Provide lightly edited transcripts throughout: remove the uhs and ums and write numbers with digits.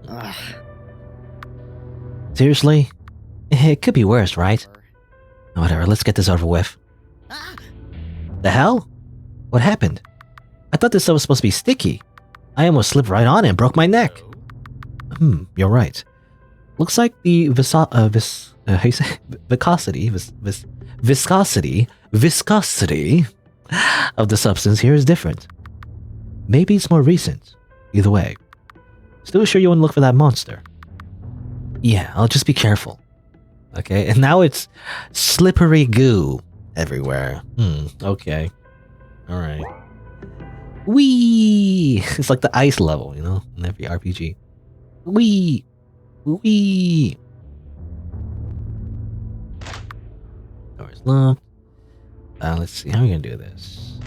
Ugh. Seriously? It could be worse, right? Whatever, let's get this over with. The hell? What happened? I thought this stuff was supposed to be sticky. I almost slipped right on it and broke my neck. You're right. Looks like the viscosity of the substance here is different. Maybe it's more recent. Either way. Still sure you want to look for that monster? Yeah, I'll just be careful. Okay, and now it's slippery goo everywhere. Okay. Alright. Whee! It's like the ice level, you know, in every RPG. Whee! Whee! Door is locked. Let's see, how are we gonna do this?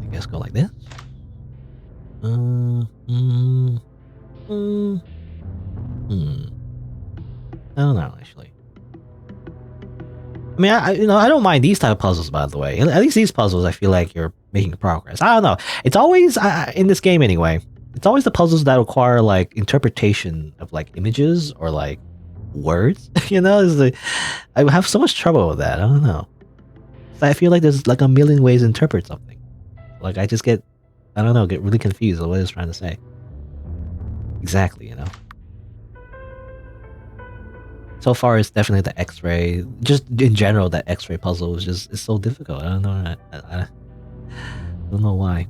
I guess go like this. I don't know, actually. I mean, I don't mind these type of puzzles, by the way. At least these puzzles, I feel like you're making progress. I don't know. It's always, in this game anyway, it's always the puzzles that require, like, interpretation of, like, images or, like, words. You know? It's like, I have so much trouble with that. I don't know. I feel like there's, like, a million ways to interpret something. Like, I just get, I don't know, get really confused with what it's trying to say. Exactly, you know? So far, it's definitely the X-ray. Just in general, that X-ray puzzle is so difficult. I don't know. I don't know why.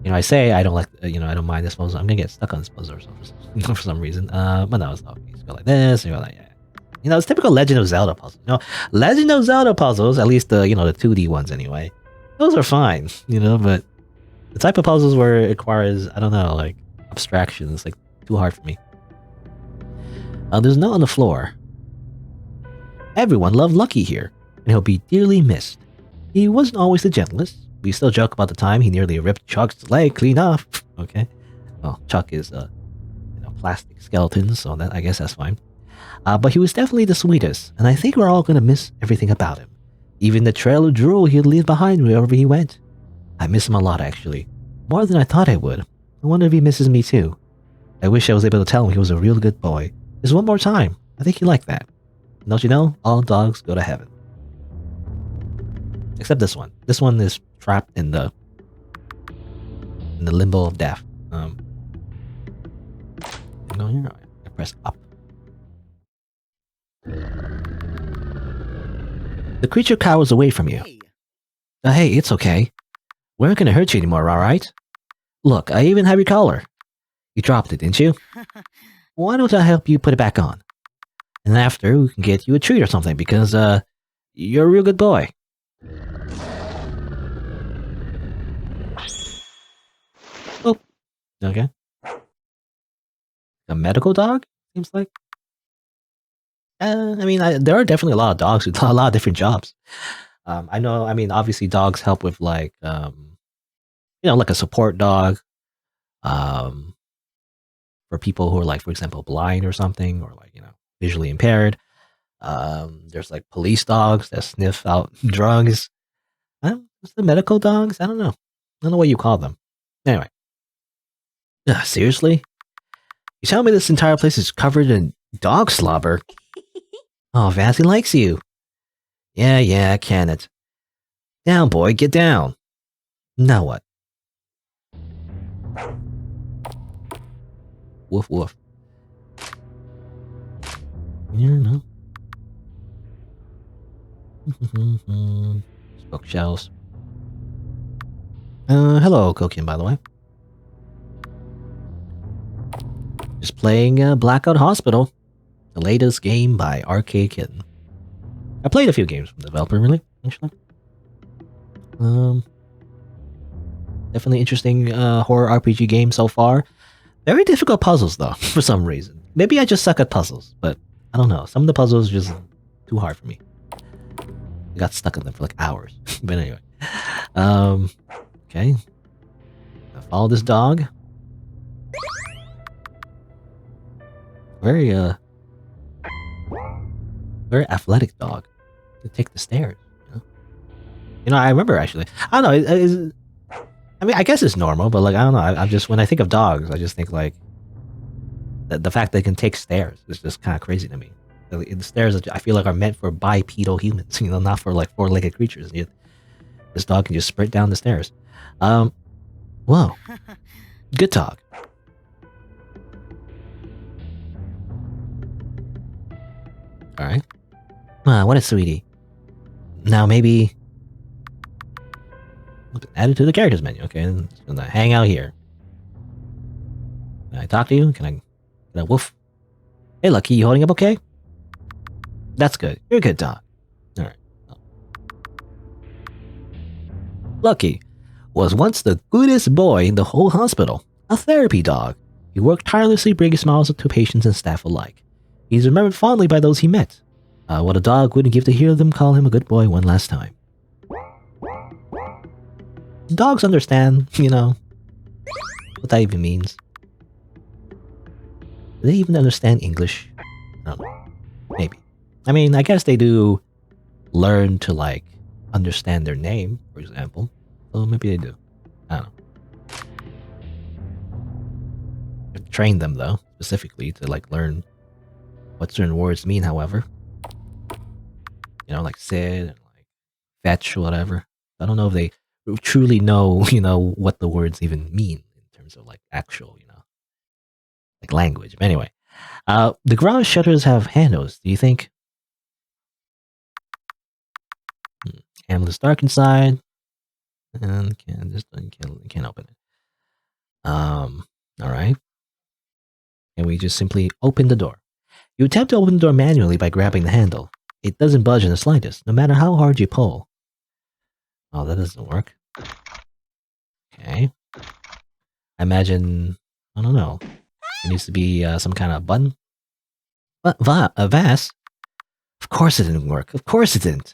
You know, I say I don't like. You know, I don't mind this puzzle. I'm gonna get stuck on this puzzle or something for some reason. But no, it's not. You just go like this. And you go like, yeah. You know, it's typical Legend of Zelda puzzles. You know, Legend of Zelda puzzles. At least the the 2D ones anyway. Those are fine. You know, but the type of puzzles where it requires, I don't know, like abstraction is like too hard for me. There's a note on the floor. Everyone loved Lucky here, and he'll be dearly missed. He wasn't always the gentlest. We still joke about the time he nearly ripped Chuck's leg clean off. Okay. Well, Chuck is plastic skeleton, so that I guess that's fine. But he was definitely the sweetest, and I think we're all gonna miss everything about him. Even the trail of drool he'd leave behind wherever he went. I miss him a lot, actually. More than I thought I would. I wonder if he misses me too. I wish I was able to tell him he was a real good boy. Just one more time. I think he'd like that. Don't you know? All dogs go to heaven. Except this one. This one is trapped in the limbo of death. Go here. I press up. The creature cowers away from you. Hey, it's okay. We're not gonna hurt you anymore, alright? Look, I even have your collar. You dropped it, didn't you? Why don't I help you put it back on? And after, we can get you a treat or something, because, you're a real good boy. Oh, okay. A medical dog? Seems like. I mean, there are definitely a lot of dogs with a lot of different jobs. I know, I mean, obviously dogs help with, like, like a support dog. For people who are, like, for example, blind or something, or like, visually impaired. There's like police dogs that sniff out drugs. What's the medical dogs? I don't know. I don't know what you call them. Anyway. Seriously? You tell me this entire place is covered in dog slobber? Oh, Vasi likes you. Yeah, can it? Down, boy, get down. Now what? Woof woof. Yeah, no. Bookshelves. Hello, Kokin, by the way. Just playing Blackout Hospital, the latest game by Arcadekitten. I played a few games from the developer, really, actually. Definitely interesting horror RPG game so far. Very difficult puzzles, though, for some reason. Maybe I just suck at puzzles, but I don't know. Some of the puzzles are just too hard for me. I got stuck in them for like hours. But anyway. Okay. I'll follow this dog. Very athletic dog. To take the stairs. I remember actually. I don't know. I mean, I guess it's normal, but like, I don't know. I'm just, when I think of dogs, I just think like, the fact they can take stairs is just kind of crazy to me. The stairs, I feel like, are meant for bipedal humans, you know, not for like four-legged creatures. This dog can just sprint down the stairs. Whoa. Good talk. Alright. What a sweetie. Now maybe... add it to the characters menu, okay? I'm gonna hang out here. Can I talk to you? Can I woof? Hey, Lucky, you holding up okay? That's good. You're a good dog. Alright. Lucky was once the goodest boy in the whole hospital. A therapy dog. He worked tirelessly, bringing smiles to patients and staff alike. He's remembered fondly by those he met. What a dog wouldn't give to hear them call him a good boy one last time. Dogs understand, you know, what that even means. Do they even understand English? I don't know. Maybe. I mean, I guess they do learn to, like, understand their name, for example. So maybe they do. I don't know. Train them, though, specifically to, like, learn what certain words mean, however. You know, like sit, and like fetch, whatever. I don't know if they truly know, you know, what the words even mean in terms of, like, actual, you know, like language. But anyway, the garage shutters have handles, do you think? Handle is dark inside. And can't open it. Alright. And we just simply open the door. You attempt to open the door manually by grabbing the handle. It doesn't budge in the slightest, no matter how hard you pull. Oh, that doesn't work. Okay. I imagine, I don't know. There needs to be some kind of button. What? Vas? Of course it didn't work. Of course it didn't.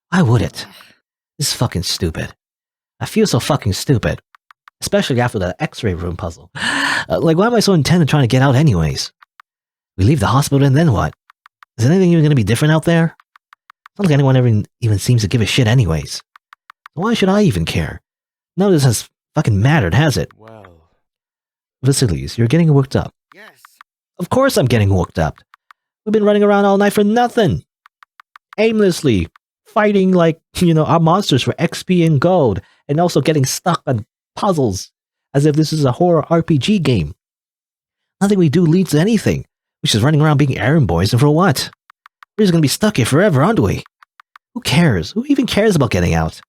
Why would it? This is fucking stupid. I feel so fucking stupid. Especially after the x-ray room puzzle. Like, why am I so intent on trying to get out anyways? We leave the hospital and then what? Is anything even going to be different out there? It's not like anyone ever even seems to give a shit anyways. So why should I even care? None of this has fucking mattered, has it? Well... Vasilis, you're getting worked up. Yes. Of course I'm getting worked up. We've been running around all night for nothing. Aimlessly. Fighting, like, you know, our monsters for XP and gold. And also getting stuck on puzzles. As if this is a horror RPG game. Nothing we do leads to anything. We're just running around being errand boys, and for what? We're just gonna be stuck here forever, aren't we? Who cares? Who even cares about getting out?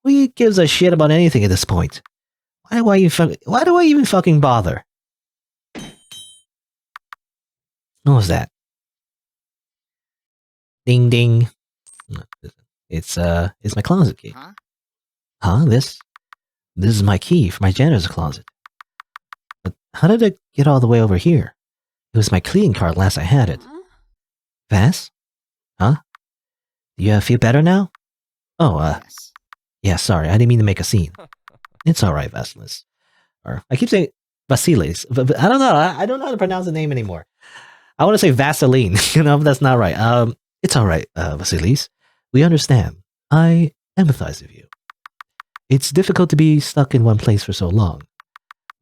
Who gives a shit about anything at this point? Why do I even fucking bother? What was that? Ding ding. It's my closet key. Huh? This is my key for my janitor's closet. But how did it get all the way over here? It was my cleaning card last I had it. Vas? Huh? Do you feel better now? Oh, Yes. yeah, sorry, I didn't mean to make a scene. It's alright, Vasilis. Or, I keep saying Vasilis, but I don't know, I don't know how to pronounce the name anymore. I want to say Vaseline, you know, but that's not right. It's alright, Vasilis. We understand. I empathize with you. It's difficult to be stuck in one place for so long.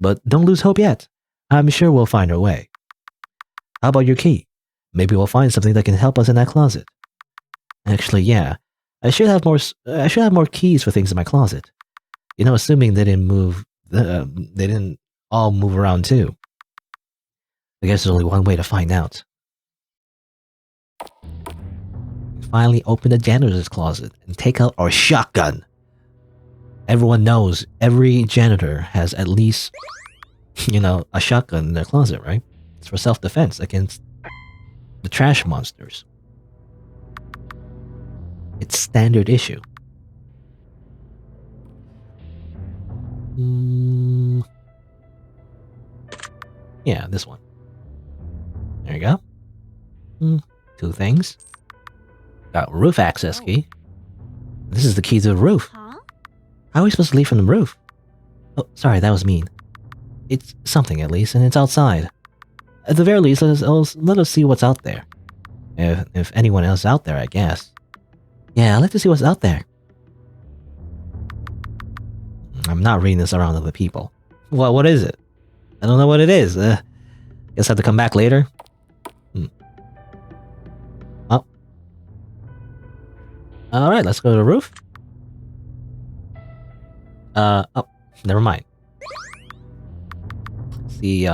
But don't lose hope yet. I'm sure we'll find our way. How about your key? Maybe we'll find something that can help us in that closet. Actually, yeah. I should have more keys for things in my closet. You know, assuming they didn't all move around too. I guess there's only one way to find out. Finally open the janitor's closet and take out our shotgun. Everyone knows every janitor has at least, you know, a shotgun in their closet, right? It's for self-defense against the trash monsters. It's standard issue. Yeah, this one. There you go. 2 things. Got roof access key. This is the key to the roof. How are we supposed to leave from the roof? Oh, sorry, that was mean. It's something at least, and it's outside. At the very least, let us see what's out there. If anyone else out there, I guess. Yeah, I'd like to see what's out there. I'm not reading this around other people. Well, what is it? I don't know what it is. Guess I have to come back later. Oh. Alright, let's go to the roof. Oh, never mind. See,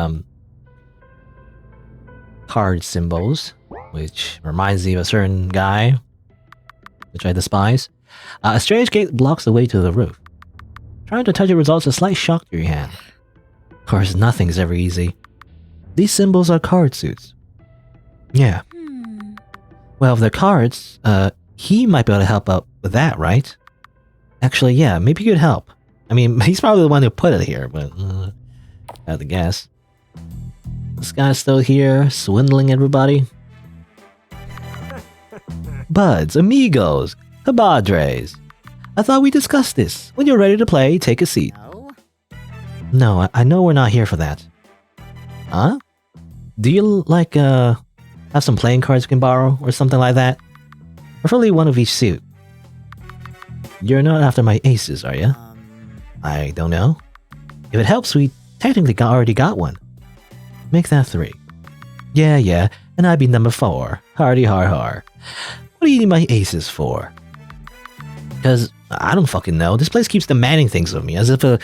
card symbols, which reminds me of a certain guy, which I despise. A strange gate blocks the way to the roof. Trying to touch it results in a slight shock to your hand. Of course, nothing's ever easy. These symbols are card suits. Yeah. Well, if they're cards, he might be able to help out with that, right? Actually, yeah, maybe he could help. I mean, he's probably the one who put it here, but I have to guess. This guy's still here, swindling everybody. Buds, amigos, compadres. I thought we discussed this. When you're ready to play, take a seat. No, I know we're not here for that. Huh? Do you, like, have some playing cards you can borrow, or something like that? Preferably one of each suit. You're not after my aces, are you? I don't know. If it helps, we technically already got one. Make that 3. Yeah, and I'd be number 4. Hardy har har. What do you need my aces for? Because, I don't fucking know. This place keeps demanding things of me, as if a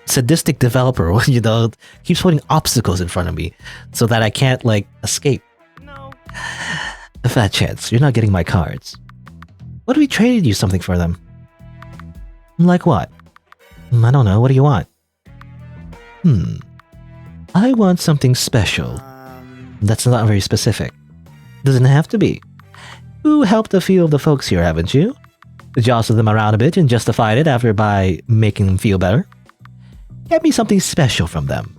sadistic developer, you know, keeps putting obstacles in front of me, so that I can't, like, escape. No. Fat chance, you're not getting my cards. What if we traded you something for them? Like what? I don't know, what do you want? I want something special. That's not very specific. Doesn't have to be. You helped a few of the folks here, haven't you? Jostled them around a bit and justified it after by making them feel better. Get me something special from them.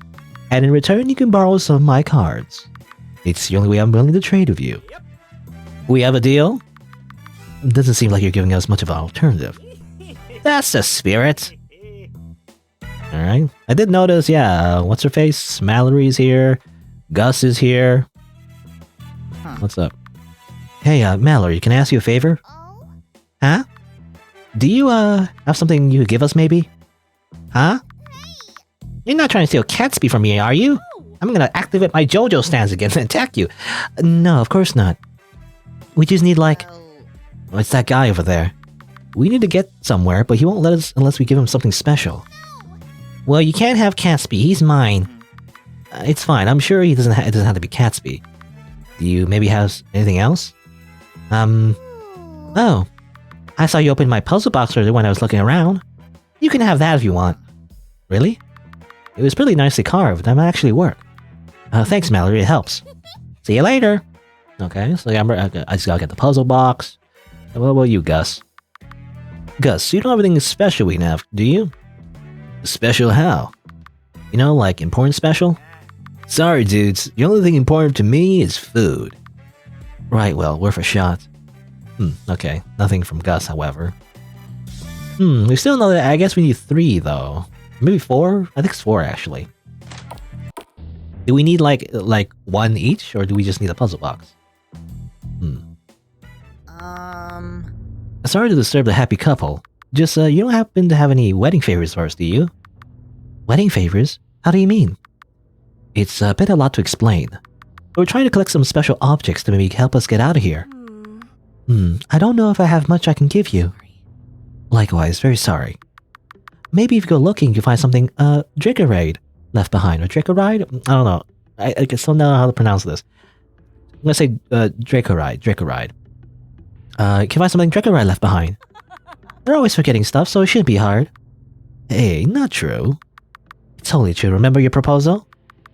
And in return, you can borrow some of my cards. It's the only way I'm willing to trade with you. Yep. We have a deal? Doesn't seem like you're giving us much of an alternative. That's the spirit. Alright. I did notice, yeah, what's her face? Mallory's here. Gus is here. What's up? Hey, Mallory, can I ask you a favor? Huh? Do you, have something you could give us, maybe? Huh? You're not trying to steal Catsby from me, are you? I'm gonna activate my JoJo stance again and attack you. No, of course not. We just need, like... Oh, it's that guy over there. We need to get somewhere, but he won't let us unless we give him something special. Well, you can't have Catsby, he's mine. It's fine, I'm sure it doesn't have to be Catsby. Do you maybe have anything else? Oh. I saw you open my puzzle box earlier when I was looking around. You can have that if you want. Really? It was pretty nicely carved, that might actually work. Thanks, Mallory, it helps. See you later! Okay, so I just gotta get the puzzle box. What about you, Gus? Gus, you don't have anything special we can have, do you? Special how? You know, like important special? Sorry, dudes. The only thing important to me is food. Right, well, worth a shot. Okay. Nothing from Gus, however. We still know that I guess we need 3, though. Maybe 4? I think it's 4, actually. Do we need, like 1 each, or do we just need a puzzle box? Sorry to disturb the happy couple. Just, you don't happen to have any wedding favors for us, do you? Wedding favors? How do you mean? It's a bit a lot to explain. We're trying to collect some special objects to maybe help us get out of here. I don't know if I have much I can give you. Likewise, very sorry. Maybe if you go looking, you'll find something, Drickerade left behind, or Drickeride? I don't know. I still don't know how to pronounce this. I'm gonna say, Drickeride. You can find something Drickeride left behind. They're always forgetting stuff, so it shouldn't be hard. Hey, not true. It's totally true. Remember your proposal?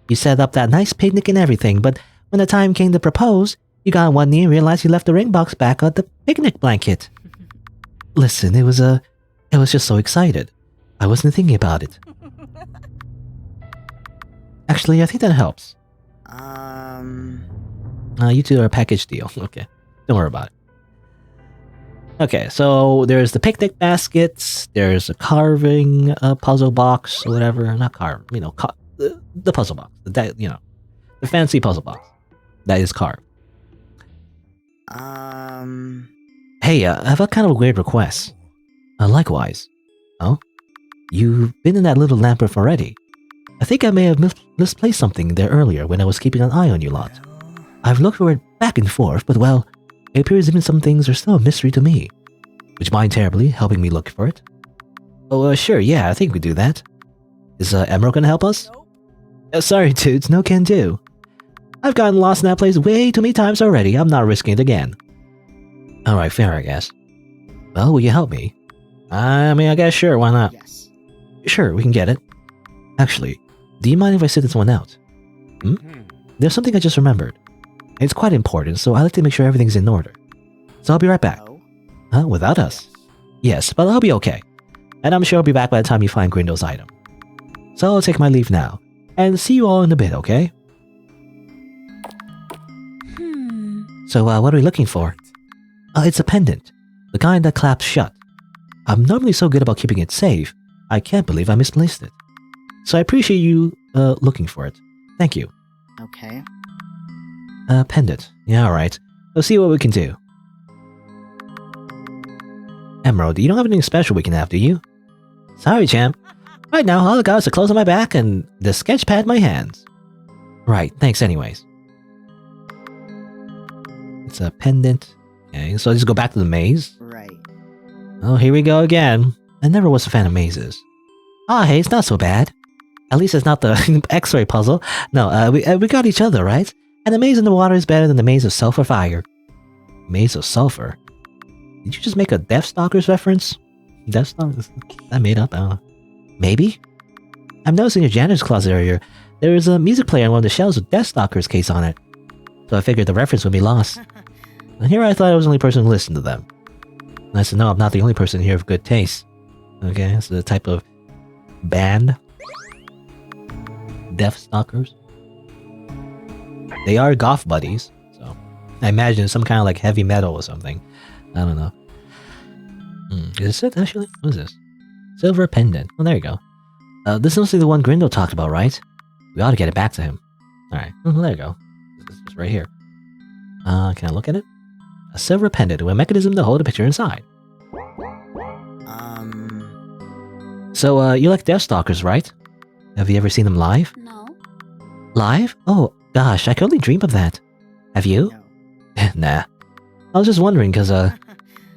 You set up that nice picnic and everything, but when the time came to propose, you got on one knee and realized you left the ring box back on the picnic blanket. Listen, it was just so excited. I wasn't thinking about it. Actually, I think that helps. You two are a package deal. Okay. Don't worry about it. Okay, so there's the picnic baskets, there's a carving puzzle box, or whatever. Not carve, you know, the puzzle box. The fancy puzzle box. That is carved. Hey, I have a kind of a weird request. Likewise. Oh? You've been in that little lamp room already. I think I may have misplaced something there earlier when I was keeping an eye on you lot. I've looked for it back and forth, but well, it appears even some things are still a mystery to me. Would you mind terribly helping me look for it? Oh, sure, yeah, I think we do that. Is Emerald gonna help us? Sorry, dudes, no can do. I've gotten lost in that place way too many times already. I'm not risking it again. Alright, fair, I guess. Well, will you help me? I mean, I guess sure, why not? Yes. Sure, we can get it. Actually, do you mind if I sit this one out? There's something I just remembered. It's quite important, so I like to make sure everything's in order. So I'll be right back. Oh? Huh? Without us? Yes, but I'll be okay. And I'm sure I'll be back by the time you find Grindel's item. So I'll take my leave now, and see you all in a bit, okay? So, what are we looking for? It's a pendant. The kind that claps shut. I'm normally so good about keeping it safe, I can't believe I misplaced it. So I appreciate you, looking for it. Thank you. Okay. Pendant. Yeah, alright. Let's see what we can do. Emerald, you don't have anything special we can have, do you? Sorry, champ. Right now, all I got is a clothes on my back and the sketch pad in my hands. Right, thanks anyways. It's a pendant. Okay, so I just go back to the maze. Right. Oh, here we go again. I never was a fan of mazes. Hey, it's not so bad. At least it's not the X-ray puzzle. No, we got each other, right? And the maze in the water is better than the maze of sulfur fire. Maze of sulfur? Did you just make a Deathstalkers reference? Deathstalkers? I made up? Maybe? I'm noticing your janitor's closet area. There is a music player on one of the shelves with Deathstalkers case on it. So I figured the reference would be lost. And here I thought I was the only person who listened to them. Nice to know I'm not the only person here of good taste. Okay, so the type of band. Deathstalkers. They are goth buddies, so I imagine some kind of like heavy metal or something. I don't know. Is it actually? What is this? Silver pendant. Oh, there you go. This must be the one Grindel talked about, right? We ought to get it back to him. Alright, well, there you go. It's right here. Can I look at it? A silver pendant with a mechanism to hold a picture inside. So, you like Deathstalkers, right? Have you ever seen them live? No. Live? Oh, gosh, I could only dream of that. Have you? No. Nah. I was just wondering, cause,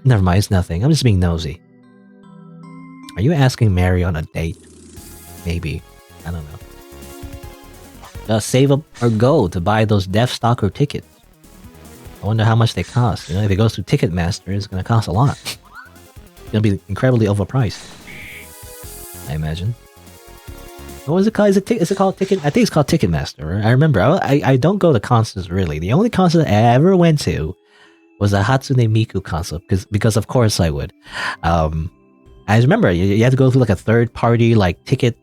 never mind, it's nothing. I'm just being nosy. Are you asking Mary on a date? Maybe. I don't know. Save up our gold to buy those Deathstalker tickets. I wonder how much they cost. You know, if it goes through Ticketmaster, it's gonna cost a lot. It's gonna be incredibly overpriced. I imagine. What was it called? Is it called Ticket? I think it's called Ticketmaster. Right? I remember. I don't go to concerts really. The only concert I ever went to was a Hatsune Miku concert because of course I would. I remember you had to go through like a third party like ticket,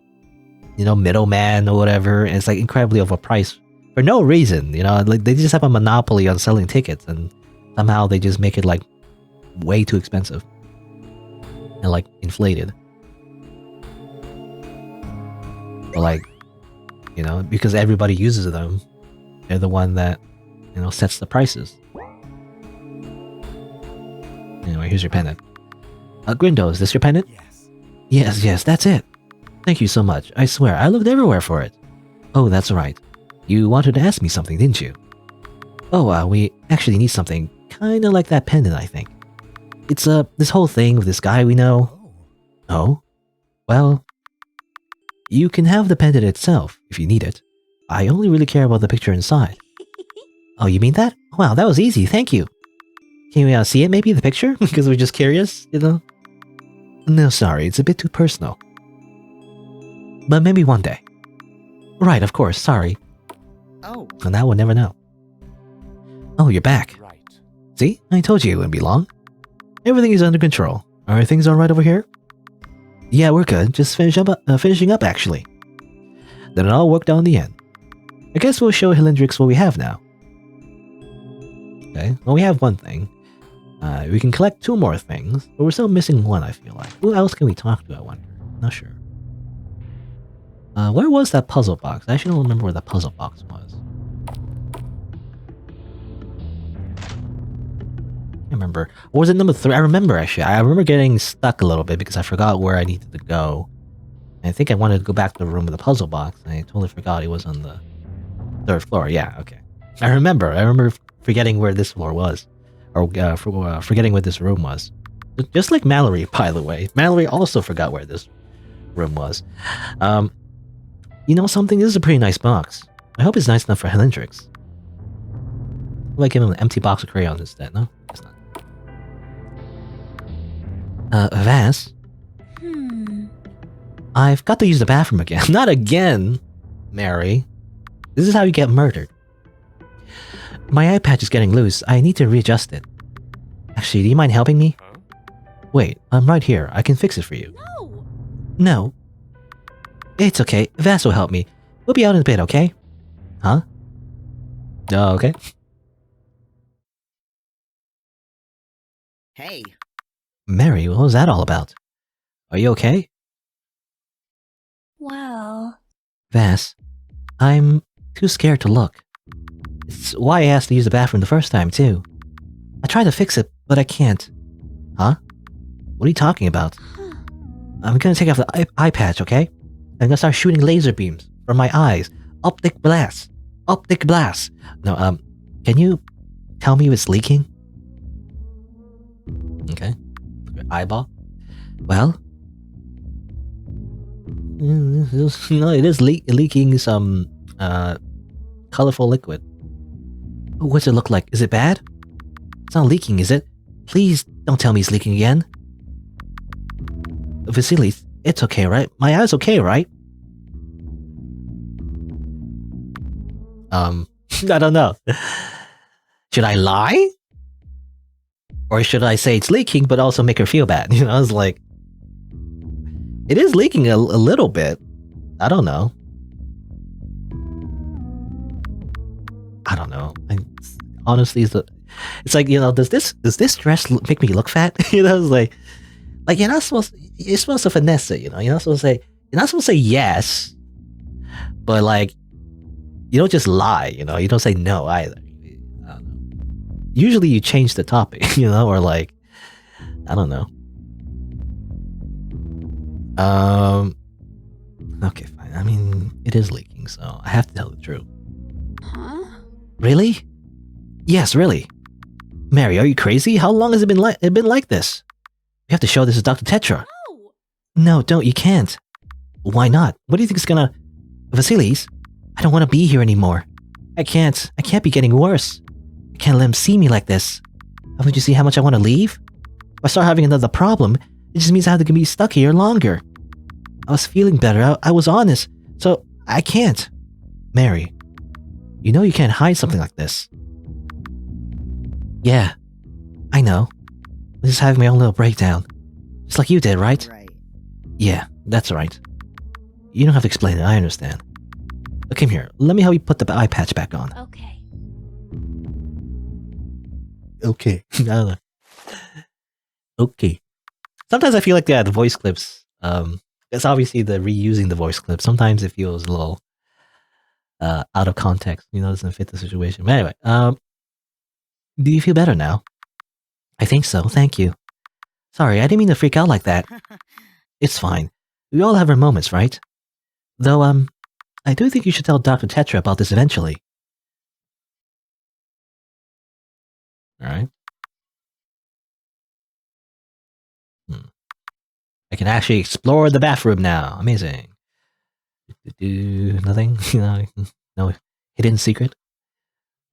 middleman or whatever, and it's like incredibly overpriced for no reason. Like they just have a monopoly on selling tickets, and somehow they just make it like way too expensive and like inflated. But like, because everybody uses them, they're the one that sets the prices. Anyway, here's your pendant. Grindel, is this your pendant? Yes. Yes, that's it. Thank you so much. I swear, I looked everywhere for it. Oh, that's right. You wanted to ask me something, didn't you? Oh, we actually need something kinda like that pendant, I think. It's, this whole thing with this guy we know. Oh? Well, you can have the pendant itself, if you need it. I only really care about the picture inside. Oh, you mean that? Wow, that was easy, thank you. Can we see it, maybe, the picture? Because we're just curious, No, sorry, it's a bit too personal. But maybe one day. Right, of course, sorry. Oh. And now we'll never know. Oh, you're back. Right. See? I told you it wouldn't be long. Everything is under control. Are things alright over here? Yeah, we're good. Just finishing up, actually. Then it all worked out in the end. I guess we'll show Hilendrix what we have now. Okay, well we have one thing. We can collect 2 more things, but we're still missing one, I feel like. Who else can we talk to, I wonder? Not sure. Where was that puzzle box? I actually don't remember where that puzzle box was. I remember. Or was it number 3? I remember, actually. I remember getting stuck a little bit because I forgot where I needed to go. I think I wanted to go back to the room with the puzzle box. I totally forgot it was on the 3rd floor. Yeah, okay. I remember forgetting where this floor was. Or forgetting where this room was. Just like Mallory, by the way. Mallory also forgot where this room was. You know something? This is a pretty nice box. I hope it's nice enough for Hendrix. I'll like give him an empty box of crayons instead, no? Guess not. Vas? I've got to use the bathroom again. Not again, Mary. This is how you get murdered. My eye patch is getting loose. I need to readjust it. Actually, do you mind helping me? Wait, I'm right here. I can fix it for you. No. It's okay. Vas will help me. We'll be out in a bit, okay? Huh? Oh, okay. Hey. Mary, what was that all about? Are you okay? Well... Vas, I'm too scared to look. It's why I asked to use the bathroom the first time, too. I tried to fix it, but I can't. Huh? What are you talking about? I'm gonna take off the eye patch, okay? I'm gonna start shooting laser beams from my eyes. Optic blast. Optic blast. No, can you tell me if it's leaking? Okay. Eyeball. Well? No, it is leaking some, colorful liquid. What's it look like? Is it bad? It's not leaking, is it? Please don't tell me it's leaking again. Vasilis, it's okay, right? My eye's okay, right? I don't know. Should I lie? Or should I say it's leaking, but also make her feel bad? You know, it's like... It is leaking a little bit. I don't know. I don't know. Honestly, it's like, you know, does this dress make me look fat? You know, it's like you're supposed to finesse it, you know? You're not supposed to say yes, but like, you don't just lie, you know? You don't say no either. I don't know. Usually you change the topic, you know, or like, I don't know. Okay, fine. I mean, it is leaking, so I have to tell the truth. Huh? Really? Yes, really. Mary, are you crazy? How long has it been like this? We have to show this to Dr. Tetra. No! No, don't. You can't. Why not? What do you think is gonna... Vasilis? I don't want to be here anymore. I can't be getting worse. I can't let him see me like this. Haven't you seen how much I want to leave? If I start having another problem, it just means I have to be stuck here longer. I was feeling better. I was honest. So, I can't. Mary, you know you can't hide something like this. Yeah, I know. I'm just having my own little breakdown. Just like you did, right? Right. Yeah, that's right. You don't have to explain it, I understand. But come here, let me help you put the eye patch back on. Okay. Okay. Okay. Sometimes I feel like the voice clips, it's obviously the reusing the voice clips. Sometimes it feels a little out of context, you know, doesn't fit the situation. But anyway, do you feel better now? I think so, thank you. Sorry, I didn't mean to freak out like that. It's fine. We all have our moments, right? Though, I do think you should tell Dr. Tetra about this eventually. Alright. I can actually explore the bathroom now. Amazing. Nothing? You know, no hidden secret?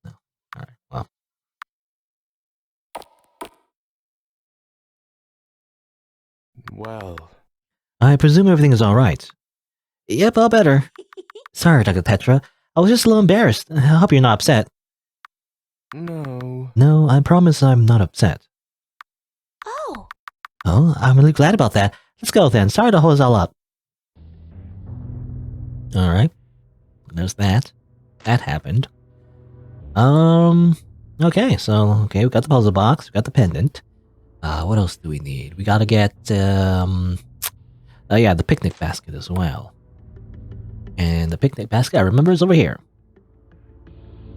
No. Alright, well. Well. I presume everything is alright. Yep, all better. Sorry, Dr. Tetra. I was just a little embarrassed. I hope you're not upset. No. No, I promise I'm not upset. Oh! Oh, I'm really glad about that. Let's go then. Sorry to hold us all up. Alright. There's that. That happened. Okay, so, we got the puzzle box, we got the pendant. What else do we need? We gotta get, oh yeah, the picnic basket as well. And the picnic basket, I remember, is over here.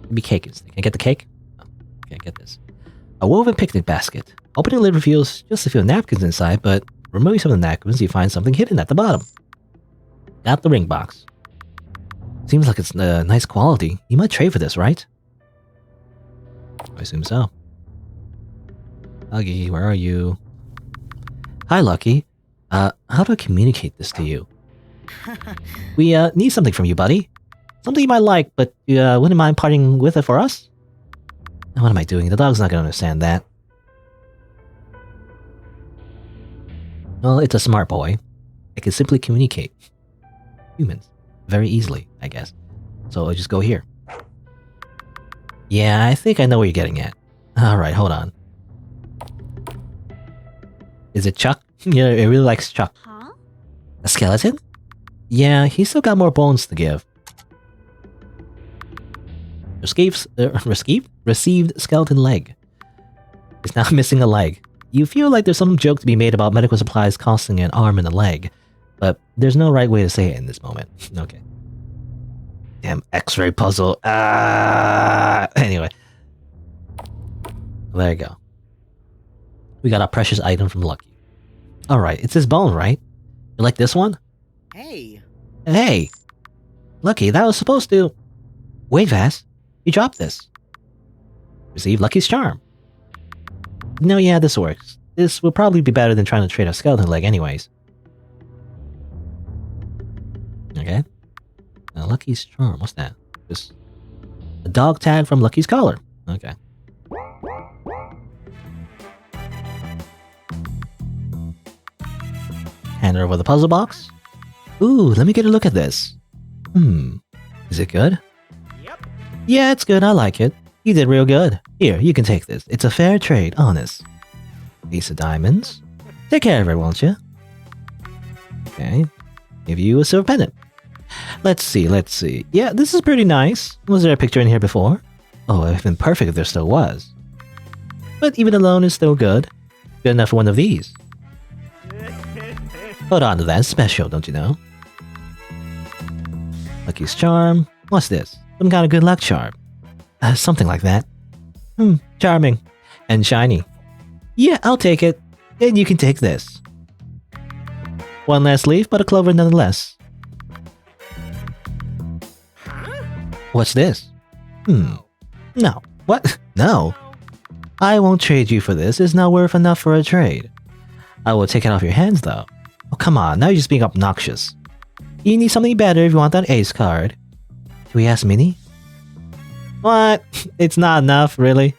Maybe cake. Can I get the cake? Oh, can't get this. A woven picnic basket. Opening the lid reveals just a few napkins inside, but removing some of the napkins, you find something hidden at the bottom. Got the ring box. Seems like it's nice quality. You might trade for this, right? I assume so. Lucky, where are you? Hi, Lucky. How do I communicate this to you? We need something from you, buddy. Something you might like, but you wouldn't mind parting with it for us? What am I doing? The dog's not gonna understand that. Well, it's a smart boy. It can simply communicate. Humans. Very easily, I guess. So I'll just go here. Yeah, I think I know what you're getting at. Alright, hold on. Is it Chuck? Yeah, it really likes Chuck. Huh? A skeleton? Yeah, he's still got more bones to give. Received skeleton leg. He's now missing a leg. You feel like there's some joke to be made about medical supplies costing an arm and a leg, but there's no right way to say it in this moment. Okay. Damn X-ray puzzle. Anyway. There you go. We got a precious item from Lucky. Alright, it's his bone, right? You like this one? Hey. Hey! Lucky, that was supposed to... Wait, Vas. You dropped this. Receive Lucky's charm. No, yeah, this works. This will probably be better than trying to trade a skeleton leg anyways. Okay. Now, Lucky's charm, what's that? Just a dog tag from Lucky's collar. Okay. Hand her over the puzzle box. Ooh, let me get a look at this. Is it good? Yep. Yeah, it's good, I like it. You did real good. Here, you can take this. It's a fair trade, honest. Ace of diamonds. Take care of it, won't you? Okay. Give you a silver pendant. Let's see. Yeah, this is pretty nice. Was there a picture in here before? Oh, it would have been perfect if there still was. But even alone is still good. Good enough for one of these. Hold on to that, it's special, don't you know? Lucky's charm. What's this? Some kind of good luck charm. Something like that. Charming. And shiny. Yeah, I'll take it. And you can take this. One less leaf, but a clover nonetheless. What's this? No. What? No. I won't trade you for this. It's not worth enough for a trade. I will take it off your hands, though. Oh, come on. Now you're just being obnoxious. You need something better if you want that ace card. Can we ask Minnie? What? It's not enough, really?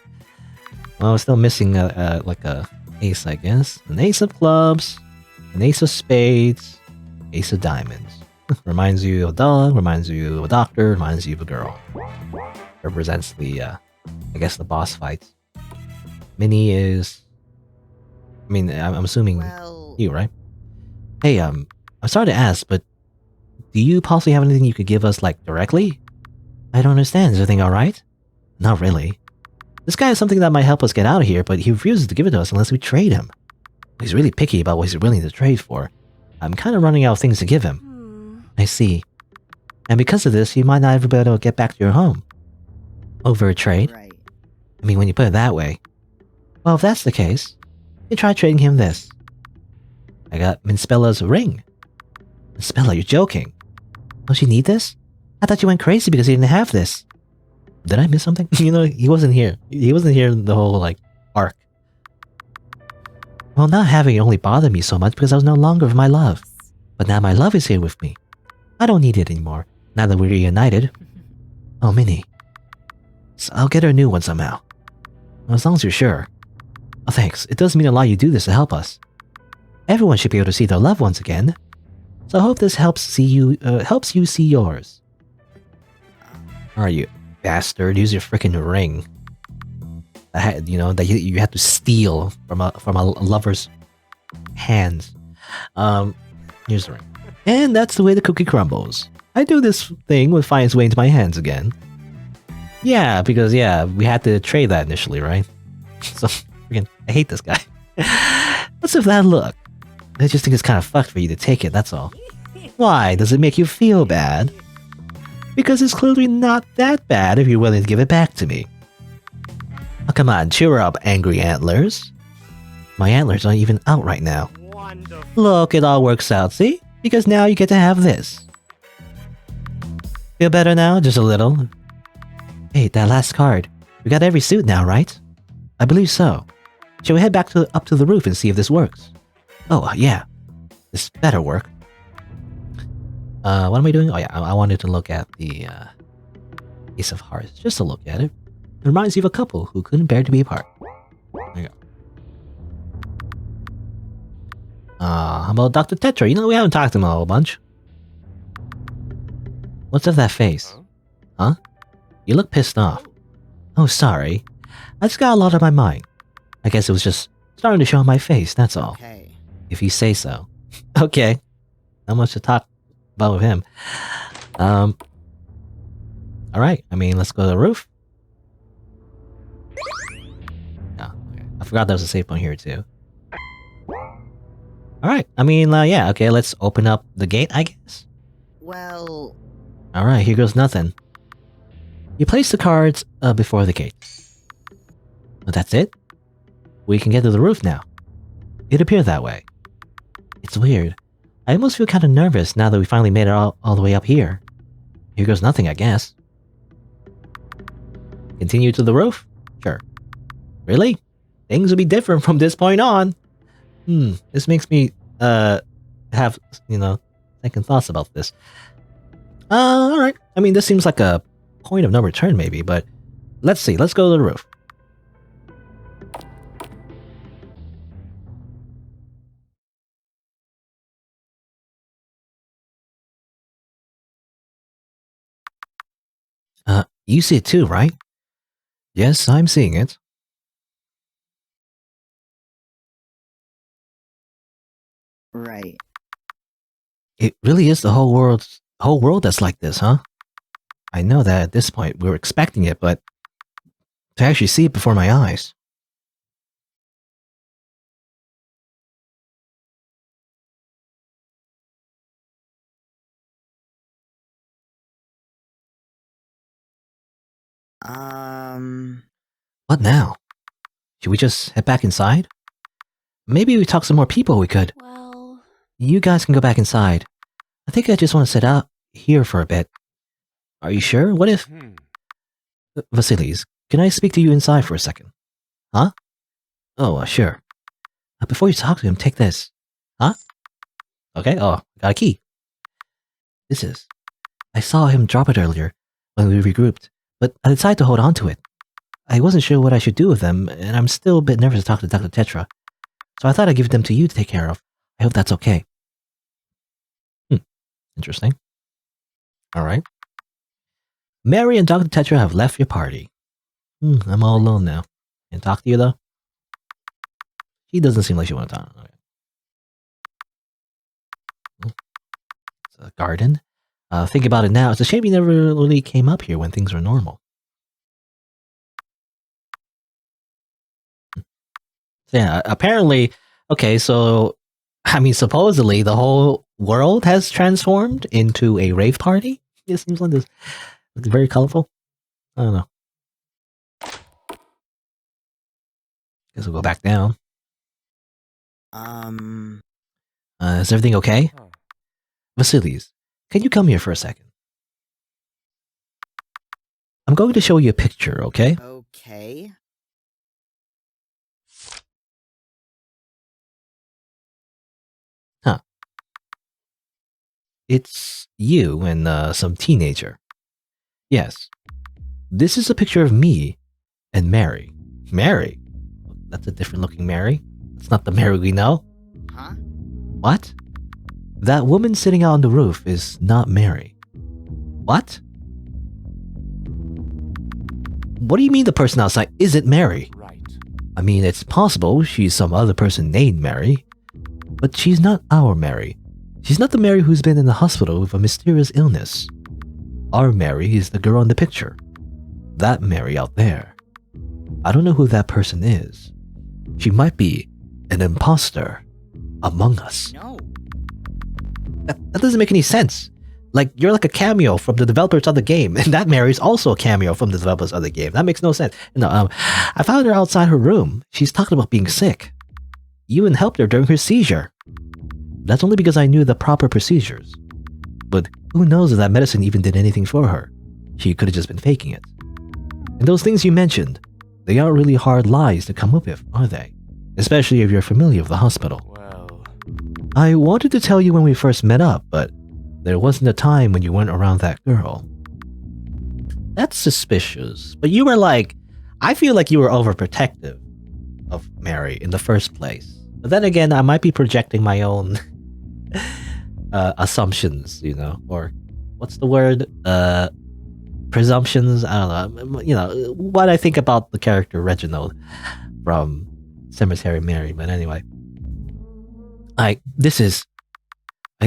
Well, we're still missing like a ace, I guess. An ace of clubs, an ace of spades, ace of diamonds. Reminds you of a dog, reminds you of a doctor, reminds you of a girl. Represents the, I guess the boss fights. Minnie is... I mean, I'm assuming you, right? Hey, I'm sorry to ask, but do you possibly have anything you could give us, like, directly? I don't understand. Is everything alright? Not really. This guy has something that might help us get out of here, but he refuses to give it to us unless we trade him. He's really picky about what he's willing to trade for. I'm kind of running out of things to give him. I see. And because of this, you might not ever be able to get back to your home. Over a trade? Right. I mean, when you put it that way. Well, if that's the case, you try trading him this. I got Minspella's ring. Minspella, you're joking. Don't you need this? I thought you went crazy because you didn't have this. Did I miss something? You know, he wasn't here. He wasn't here in the whole, like, arc. Well, not having it only bothered me so much because I was no longer with my love. But now my love is here with me. I don't need it anymore, now that we're reunited. Oh, Minnie. So I'll get her a new one somehow. Well, as long as you're sure. Oh, thanks. It does mean a lot you do this to help us. Everyone should be able to see their loved ones again. So I hope this helps you see yours. Are you bastard? Use your freaking ring. You know that you have to steal from a lover's hands. Here's the ring, and that's the way the cookie crumbles. I do this thing would find its way into my hands again. Yeah, because we had to trade that initially, right? So freaking, I hate this guy. What's with that look? I just think it's kind of fucked for you to take it. That's all. Why does it make you feel bad? Because it's clearly not that bad if you're willing to give it back to me. Oh, come on, cheer up, angry antlers. My antlers aren't even out right now. Wonderful. Look, it all works out, see? Because now you get to have this. Feel better now? Just a little? Hey, that last card. We got every suit now, right? I believe so. Shall we head back up to the roof and see if this works? Oh, yeah. This better work. What am I doing? Oh yeah, I wanted to look at the Ace of Hearts. Just to look at it. It reminds you of a couple who couldn't bear to be apart. There you go. How about Dr. Tetra? You know, we haven't talked to him a whole bunch. What's up that face? Huh? You look pissed off. Oh, sorry. I just got a lot on my mind. I guess it was just starting to show on my face, that's all. Okay. If you say so. Okay. Not much to talk about with him. Alright, I mean, let's go to the roof. Oh, okay. I forgot there was a save point here, too. Alright, I mean, yeah, okay, let's open up the gate, I guess. Well... Alright, here goes nothing. You place the cards before the gate. But that's it? We can get to the roof now. It appeared that way. It's weird. I almost feel kind of nervous now that we finally made it all the way up here. Here goes nothing, I guess. Continue to the roof? Sure. Really? Things will be different from this point on. This makes me, have, you know, second thoughts about this. Alright. I mean, this seems like a point of no return, maybe, but let's see. Let's go to the roof. You see it too, right? Yes, I'm seeing it. Right. It really is the whole world that's like this, huh? I know that at this point we were expecting it, but to actually see it before my eyes. What now? Should we just head back inside? Maybe we talk to some more people we could. Well... You guys can go back inside. I think I just want to sit out here for a bit. Are you sure? What if... Vasilis, can I speak to you inside for a second? Huh? Oh, sure. Before you talk to him, take this. Huh? Okay, oh, got a key. This is... I saw him drop it earlier when we regrouped, but I decided to hold on to it. I wasn't sure what I should do with them, and I'm still a bit nervous to talk to Dr. Tetra. So I thought I'd give them to you to take care of. I hope that's okay. Interesting. Alright. Mary and Dr. Tetra have left your party. I'm all alone now. Can I talk to you, though? She doesn't seem like she wants to talk. Okay. It's a garden. Think about it now. It's a shame you never really came up here when things were normal. Yeah, apparently, okay, so, I mean, supposedly the whole world has transformed into a rave party? It seems like this. It's very colorful. I don't know. Guess we'll go back down. Is everything okay? Vasilis, can you come here for a second? I'm going to show you a picture, okay? Okay. Huh. It's you and some teenager. Yes. This is a picture of me and Mary. Mary? That's a different looking Mary. It's not the Mary we know. Huh? What? That woman sitting out on the roof is not Mary. What? What do you mean the person outside isn't Mary? Right. I mean, it's possible she's some other person named Mary, but she's not our Mary. She's not the Mary who's been in the hospital with a mysterious illness. Our Mary is the girl in the picture. That Mary out there. I don't know who that person is. She might be an imposter among us. No. That doesn't make any sense. Like, you're like a cameo from the developers of the game, and that Mary is also a cameo from the developers of the game. That makes no sense. No, I found her outside her room. She's talking about being sick. You even helped her during her seizure. That's only because I knew the proper procedures. But who knows if that medicine even did anything for her? She could have just been faking it. And those things you mentioned, they aren't really hard lies to come up with, are they? Especially if you're familiar with the hospital. Well, I wanted to tell you when we first met up, but there wasn't a time when you weren't around that girl. That's suspicious, but you were like, I feel like you were overprotective of Mary in the first place. But then again, I might be projecting my own assumptions, you know, or what's the word? Presumptions? I don't know. You know, what I think about the character Reginald from Cemetery Mary, but anyway. I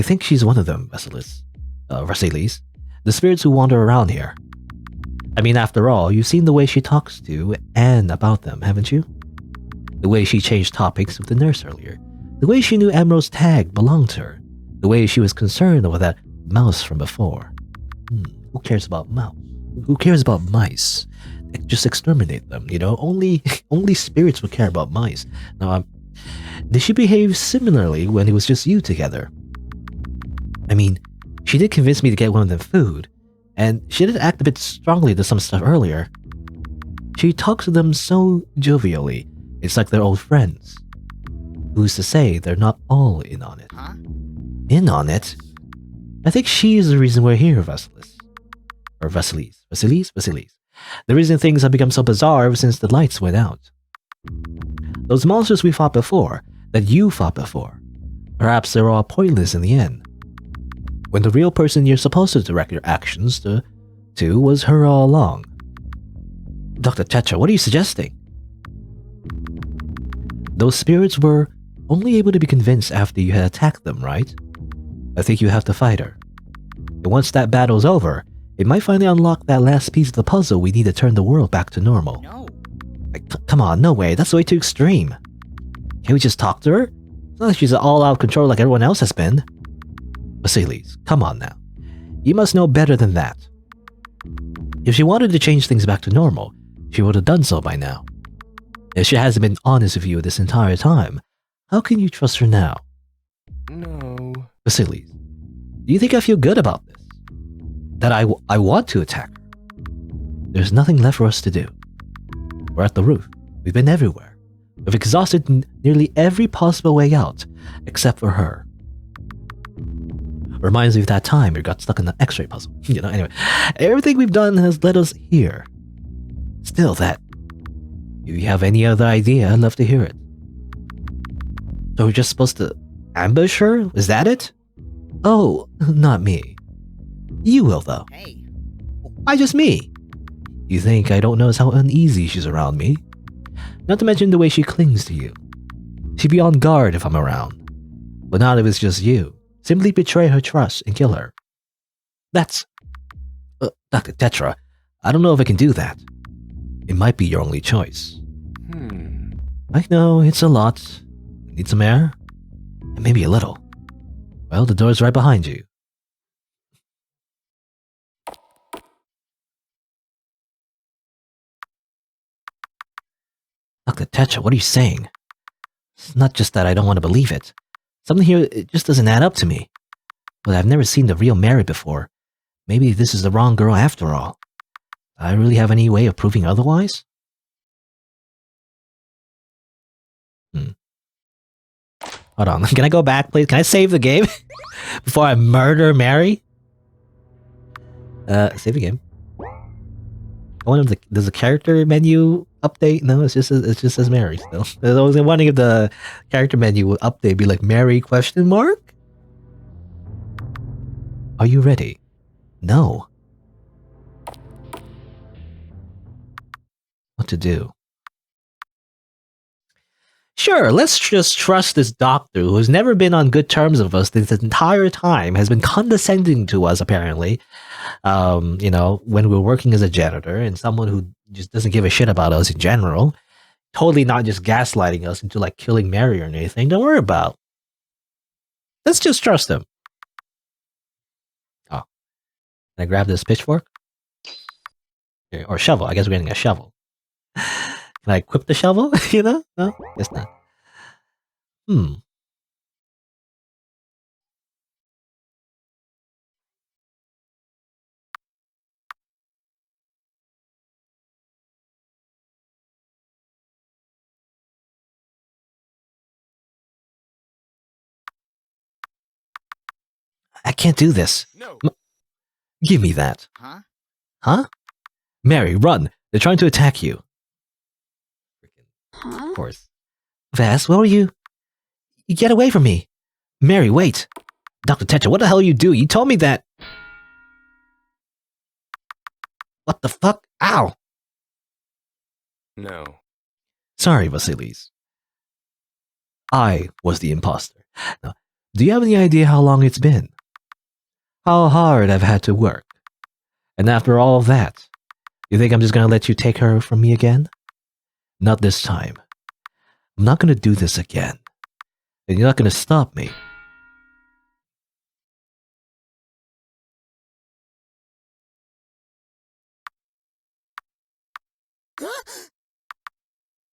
think she's one of them, Vasilis. The spirits who wander around here. I mean, after all, you've seen the way she talks to and about them, haven't you? The way she changed topics with the nurse earlier. The way she knew Emerald's tag belonged to her. The way she was concerned about that mouse from before. Who cares about mouse? Who cares about mice? Just exterminate them, you know? Only spirits would care about mice. Now, did she behave similarly when it was just you together? I mean, she did convince me to get one of them food, and she did act a bit strongly to some stuff earlier. She talks to them so jovially, it's like they're old friends. Who's to say they're not all in on it? Huh? In on it? I think she is the reason we're here, Vasilis. Or Vasilis. Vasilis. The reason things have become so bizarre ever since the lights went out. Those monsters we fought before, that you fought before, perhaps they were all pointless in the end. When the real person you're supposed to direct your actions to was her all along. Dr. Tetra, what are you suggesting? Those spirits were only able to be convinced after you had attacked them, right? I think you have to fight her. And once that battle's over, it might finally unlock that last piece of the puzzle we need to turn the world back to normal. No. Come on, no way, that's way too extreme. Can't we just talk to her? It's not like she's all out of control like everyone else has been. Vasilis, come on now. You must know better than that. If she wanted to change things back to normal, she would have done so by now. If she hasn't been honest with you this entire time, how can you trust her now? no. Vasilis, do you think I feel good about this? That I want to attack her? There's nothing left for us to do. We're at the roof. We've been everywhere. We've exhausted nearly every possible way out, except for her. Reminds me of that time we got stuck in the X-ray puzzle. You know, anyway, everything we've done has led us here. Still, if you have any other idea, I'd love to hear it. So we're just supposed to ambush her? Is that it? Oh, not me. You will, though. Hey. Why just me? You think I don't notice how uneasy she's around me? Not to mention the way she clings to you. She'd be on guard if I'm around. But not if it's just you. Simply betray her trust and kill her. That's... Dr. Tetra, I don't know if I can do that. It might be your only choice. I know, it's a lot. Need some air? And maybe a little. Well, the door's right behind you. Dr. Tetra, what are you saying? It's not just that I don't want to believe it. Something here, it just doesn't add up to me. But I've never seen the real Mary before. Maybe this is the wrong girl after all. Do I really have any way of proving otherwise? Hold on, can I go back, please? Can I save the game? Before I murder Mary? Save the game. I wonder if does the character menu update? No, it just says Mary still. I was wondering if the character menu would update, be like Mary ? Are you ready? No. What to do? Sure, let's just trust this doctor who has never been on good terms with us this entire time, has been condescending to us apparently, you know, when we're working as a janitor, and someone who just doesn't give a shit about us in general, totally not just gaslighting us into like killing Mary or anything. Don't worry about. Let's just trust him. Oh, can I grab this pitchfork? Okay, or shovel, I guess we're getting a shovel. Can I equip the shovel? You know? No? Guess not. I can't do this. No. Give me that. Huh? Huh? Mary, run. They're trying to attack you. Huh? Of course. Vas, what were you? You get away from me. Mary, wait. Dr. Tetra, what the hell you do? You told me that. What the fuck? Ow. No. Sorry, Vasilis. I was the imposter. Now, do you have any idea how long it's been? How hard I've had to work? And after all of that, you think I'm just gonna let you take her from me again? Not this time. I'm not gonna do this again. And you're not gonna stop me.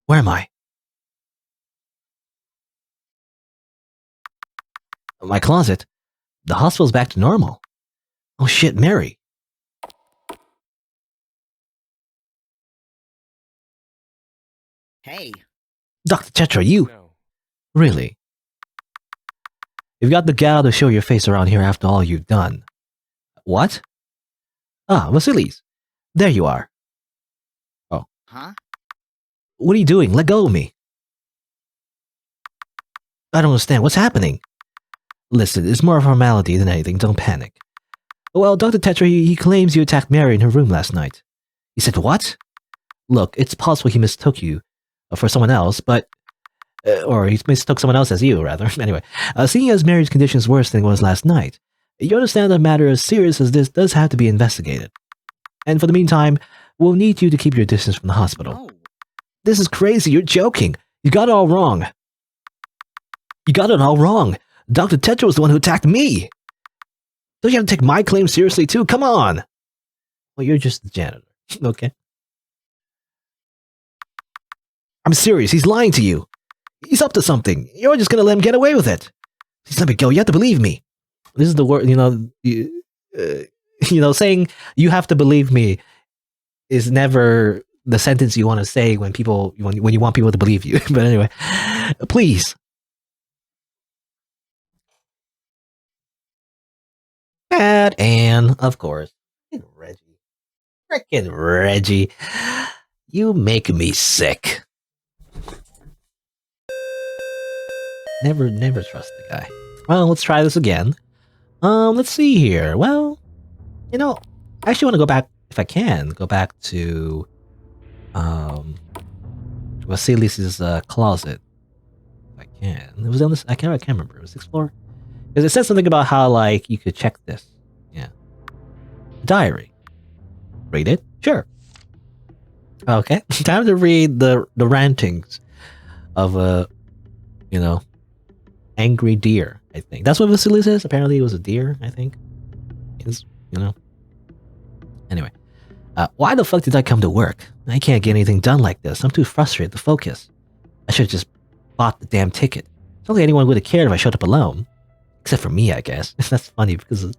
Where am I? My closet? The hospital's back to normal. Oh shit, Mary. Hey. Dr. Tetra, you... No. Really? You've got the gal to show your face around here after all you've done. What? Ah, Vasilis. There you are. Huh? What are you doing? Let go of me. I don't understand. What's happening? Listen, it's more a formality than anything. Don't panic. Well, Dr. Tetra, he claims you attacked Mary in her room last night. He said what? Look, it's possible he mistook you for someone else, but... or he mistook someone else as you, rather. Anyway, seeing as Mary's condition is worse than it was last night, you understand that a matter as serious as this does have to be investigated. And for the meantime, we'll need you to keep your distance from the hospital. Oh. This is crazy. You're joking. You got it all wrong. You got it all wrong. Dr. Tetra was the one who attacked me. Don't you have to take my claim seriously, too? Come on. Well, you're just the janitor. Okay. I'm serious. He's lying to you. He's up to something. You're just going to let him get away with it. Please let me go. You have to believe me. This is the word, saying you have to believe me is never the sentence you want to say when you want people to believe you. But anyway, please. Bad Anne, of course. Reggie. Frickin' Reggie. You make me sick. Never trust the guy. Well, let's try this again. Let's see here. Well, I actually want to go back, if I can, go back to Vasilis' closet. If I can. It was on this, I can't remember. It was explore. Because it says something about how, like, you could check this. Yeah. Diary. Read it? Sure. Okay. Time to read the rantings of a, angry deer, I think. That's what Vasilis is? Apparently it was a deer, I think. Anyway. Why the fuck did I come to work? I can't get anything done like this. I'm too frustrated to focus. I should have just bought the damn ticket. I don't think anyone would have cared if I showed up alone. Except for me, I guess. That's funny because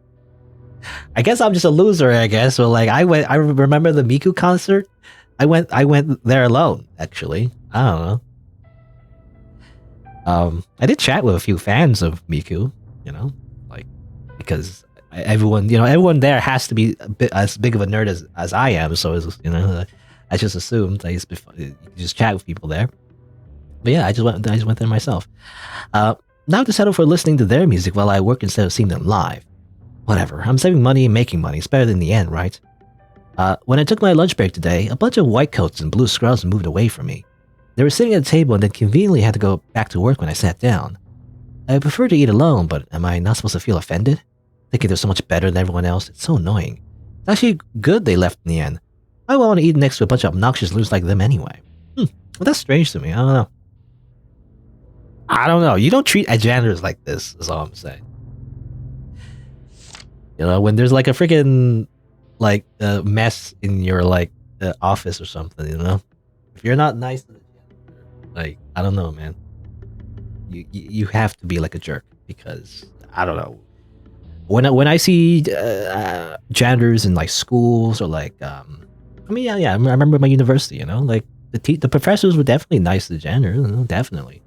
I guess I'm just a loser, I guess. So like I remember the Miku concert. I went there alone, actually. I don't know. I did chat with a few fans of Miku, because everyone there has to be a bit as big of a nerd as I am, so I just assumed you just chat with people there. But yeah, I just went there myself. Now to settle for listening to their music while I work instead of seeing them live. Whatever, I'm saving money and making money. It's better than the end, right? When I took my lunch break today, a bunch of white coats and blue scrubs moved away from me. They were sitting at a table and then conveniently had to go back to work when I sat down. I prefer to eat alone, but am I not supposed to feel offended? Thinking they're so much better than everyone else. It's so annoying. It's actually good they left in the end. I want to eat next to a bunch of obnoxious losers like them anyway. Well, that's strange to me. I don't know. You don't treat janitors like this, is all I'm saying. When there's like a freaking mess in your office or something, if you're not nice to the janitor, I don't know, man. You have to be like a jerk because I don't know. When I see janitors in schools or I remember my university, the professors were definitely nice to the janitors, definitely.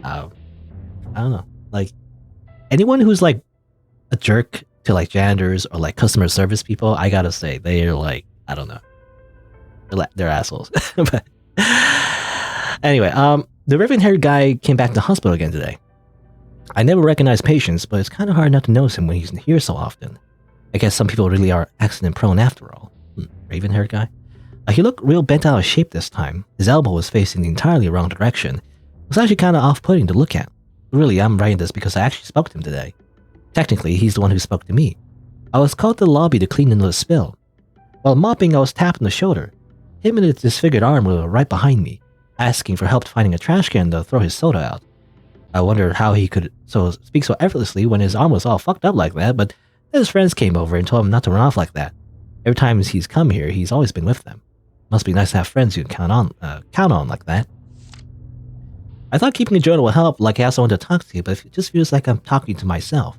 I don't know, anyone who's a jerk to like janitors or like customer service people, I gotta say they're like, I don't know, they're assholes. But anyway, the raven-haired guy came back to the hospital again today. I never recognized patients, but it's kind of hard not to notice him when he's here so often. I guess some people really are accident prone after all. Raven-haired guy? He looked real bent out of shape this time. His elbow was facing the entirely wrong direction. It was actually kind of off-putting to look at. Really, I'm writing this because I actually spoke to him today. Technically, he's the one who spoke to me. I was called to the lobby to clean another spill. While mopping, I was tapped on the shoulder. Him and his disfigured arm were right behind me, asking for help finding a trash can to throw his soda out. I wondered how he could speak so effortlessly when his arm was all fucked up like that, but his friends came over and told him not to run off like that. Every time he's come here, he's always been with them. Must be nice to have friends you can count on like that. I thought keeping a journal would help, like I have someone to talk to, but it just feels like I'm talking to myself.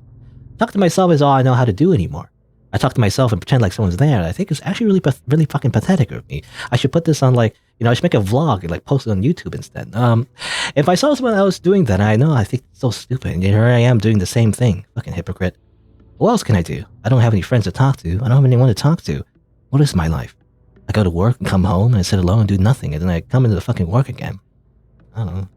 Talk to myself is all I know how to do anymore. I talk to myself and pretend like someone's there, and I think it's actually really fucking pathetic of me. I should put this on I should make a vlog and like post it on YouTube instead. If I saw someone else doing that, I think it's so stupid, and here I am doing the same thing. Fucking hypocrite. What else can I do? I don't have any friends to talk to. I don't have anyone to talk to. What is my life? I go to work and come home and I sit alone and do nothing, and then I come into the fucking work again. I don't know.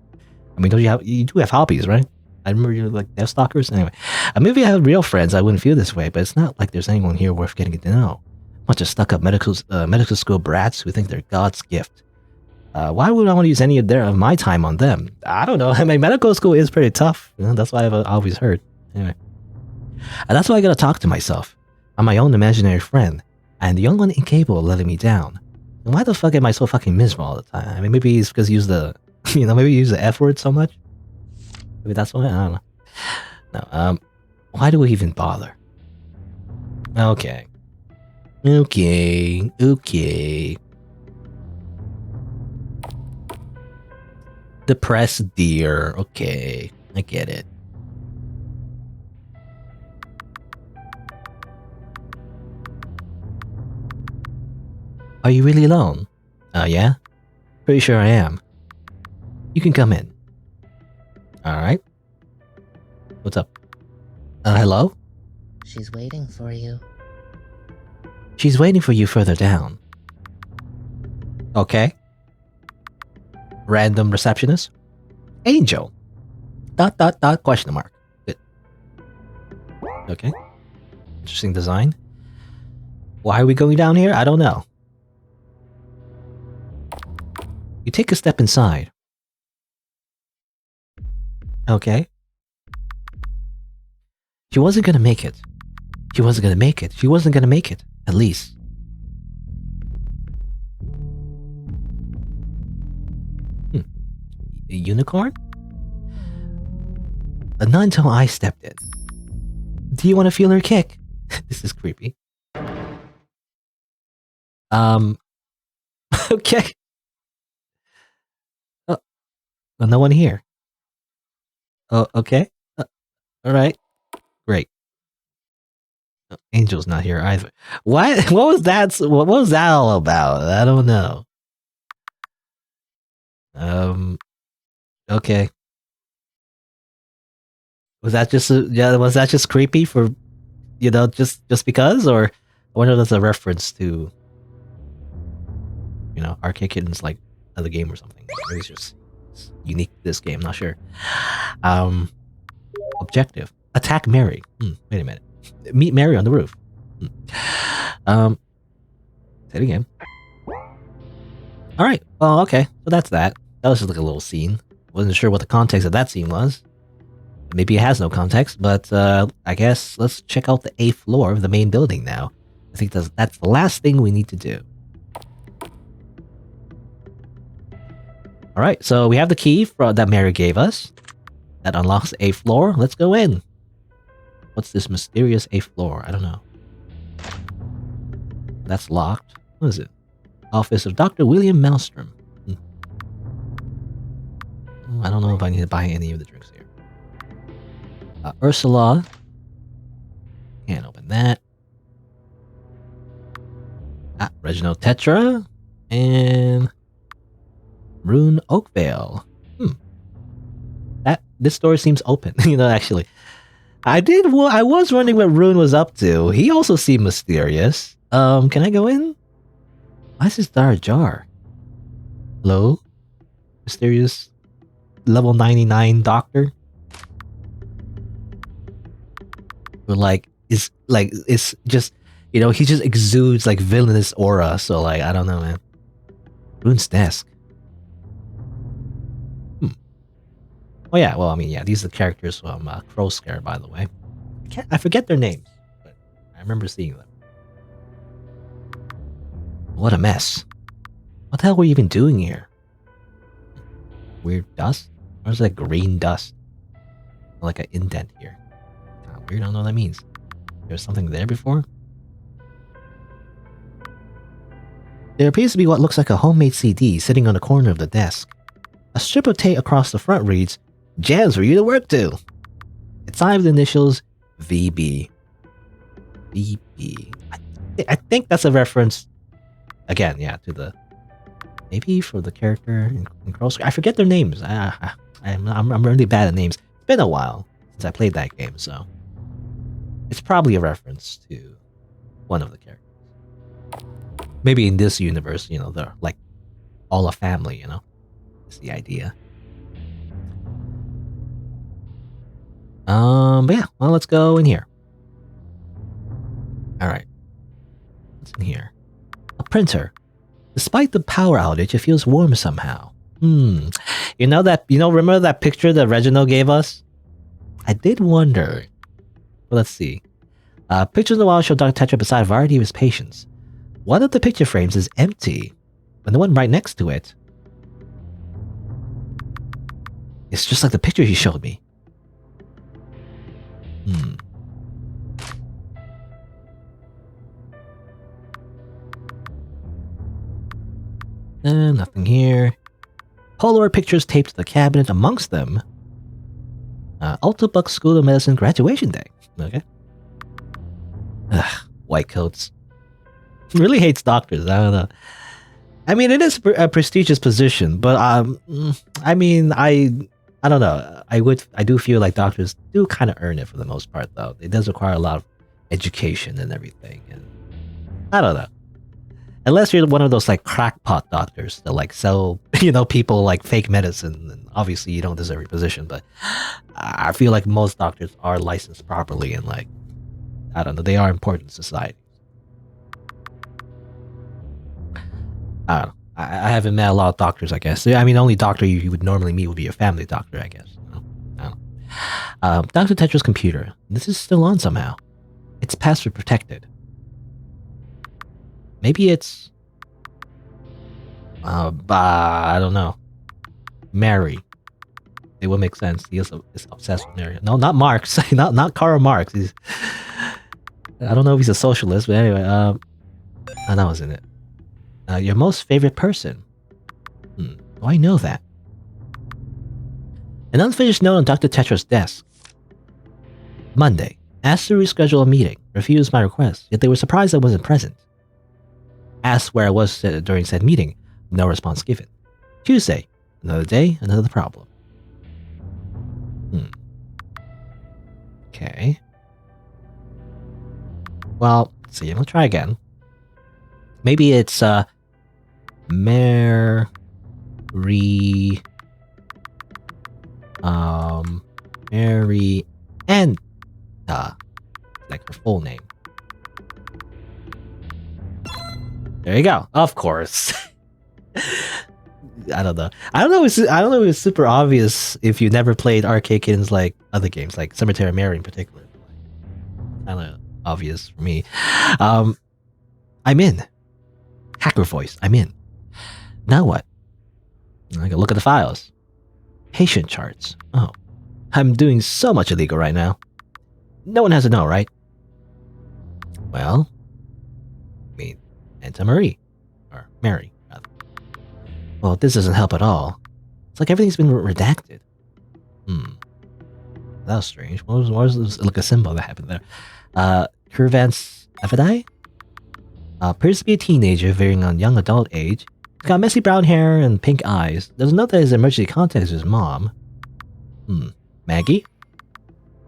I mean, you do have hobbies, right? I remember you like death stalkers. Anyway, maybe if I had real friends, I wouldn't feel this way, but it's not like there's anyone here worth getting to know. Bunch of stuck-up medical school brats who think they're God's gift. Why would I want to use any of my time on them? I don't know. I mean, medical school is pretty tough. That's why I've always heard. Anyway, that's why I gotta talk to myself. I'm my own imaginary friend, and the only one incapable of letting me down. And why the fuck am I so fucking miserable all the time? I mean, maybe it's because you use the, maybe you use the F word so much. Maybe that's why. I don't know. No. Why do we even bother? Okay. Depressed deer. Okay, I get it. Are you really alone? Yeah? Pretty sure I am. You can come in. Alright. What's up? Hello? She's waiting for you. She's waiting for you further down. Okay. Random receptionist? Angel. ... question mark. Good. Okay. Interesting design. Why are we going down here? I don't know. You take a step inside. Okay. She wasn't gonna make it. She wasn't gonna make it. She wasn't gonna make it. At least. A unicorn? Not until I stepped in. Do you want to feel her kick? This is creepy. Okay. Oh, well, no one here. Oh, okay. Alright. Great. Oh, Angel's not here either. What? What was that? What was that all about? I don't know. Okay. Was that just was that just creepy for just because, or I wonder if that's a reference to arcadekitten's like other game or something. Maybe it's just unique to this game, not sure. Objective. Attack Mary. Wait a minute. Meet Mary on the roof. Say it again. Alright, well, okay. So that's that. That was just like a little scene. Wasn't sure what the context of that scene was. Maybe it has no context, but I guess let's check out the 8th floor of the main building now. I think that's the last thing we need to do. Alright, so we have the key that Mary gave us. That unlocks the 8th floor. Let's go in. What's this mysterious 8th floor? I don't know. That's locked. What is it? Office of Dr. William Maelstrom. I don't know if I need to buy any of the drinks here. Ursula. Can't open that. Reginald Tetra. And Rune Oakvale. This door seems open, actually. I did. Well, I was wondering what Rune was up to. He also seemed mysterious. Can I go in? Why is this door ajar? Hello? Mysterious level 99 doctor? But it's just, he just exudes like villainous aura. So like, I don't know, man. Rune's desk. Oh yeah, well, I mean, yeah, these are the characters from Crow Scare, by the way. I forget their names, but I remember seeing them. What a mess. What the hell were you even doing here? Weird dust? Where's that green dust? Like an indent here. Kind of weird, I don't know what that means. There's something there before? There appears to be what looks like a homemade CD sitting on the corner of the desk. A strip of tape across the front reads, "Jams for you to work to." It's signed with the initials VB. VB. I think that's a reference, again, yeah, to the, maybe for the character in Cross. I forget their names. I'm really bad at names. It's been a while since I played that game, so it's probably a reference to one of the characters. Maybe in this universe, they're like all a family, is the idea. But yeah, well, let's go in here. Alright. What's in here? A printer. Despite the power outage, it feels warm somehow. Remember that picture that Reginald gave us? I did wonder. Well, let's see. Pictures in the wall show Dr. Tetra beside a variety of his patients. One of the picture frames is empty, and the one right next to it, it's just like the picture he showed me. Nothing here. Polaroid pictures taped to the cabinet, amongst them Altobuck School of Medicine graduation day. Okay. Ugh, white coats. Really hates doctors. I don't know. I mean, it is a prestigious position, but I mean, I don't know. I do feel like doctors do kind of earn it for the most part, though. It does require a lot of education and everything, and I don't know. Unless you're one of those like crackpot doctors that like sell, people like fake medicine, and obviously you don't deserve your position. But I feel like most doctors are licensed properly, and like, I don't know, they are important to society. I don't know. I haven't met a lot of doctors, I guess. I mean, the only doctor you would normally meet would be a family doctor, I guess. I don't know. Dr. Tetra's computer. This is still on somehow. It's password protected. Maybe it's... I don't know. Mary. It would make sense. He is obsessed with Mary. No, not Marx. not Karl Marx. I don't know if he's a socialist, but anyway. That was in it. Your most favorite person? Do I know that? An unfinished note on Dr. Tetra's desk. Monday. Asked to reschedule a meeting. Refused my request, yet they were surprised I wasn't present. Asked where I was during said meeting. No response given. Tuesday. Another day, another problem. Okay. Well, let's see. I'll try again. Maybe it's Mary and like her full name. There you go. Of course. I don't know. I don't know if it's super obvious if you never played Arcadekitten's like other games, like Cemetery Mary in particular. Kind of obvious for me. I'm in. Hacker voice. I'm in. Now what? I can look at the files. Patient charts. Oh. I'm doing so much illegal right now. No one has to know, right? Well, I mean, Anta Marie. Or Mary, rather. Well, this doesn't help at all. It's like everything's been redacted. That was strange. What was like a symbol that happened there? Curvance Ephidai? Appears to be a teenager veering on young adult age. He's got messy brown hair and pink eyes. There's a note that his emergency contact is his mom. Maggie?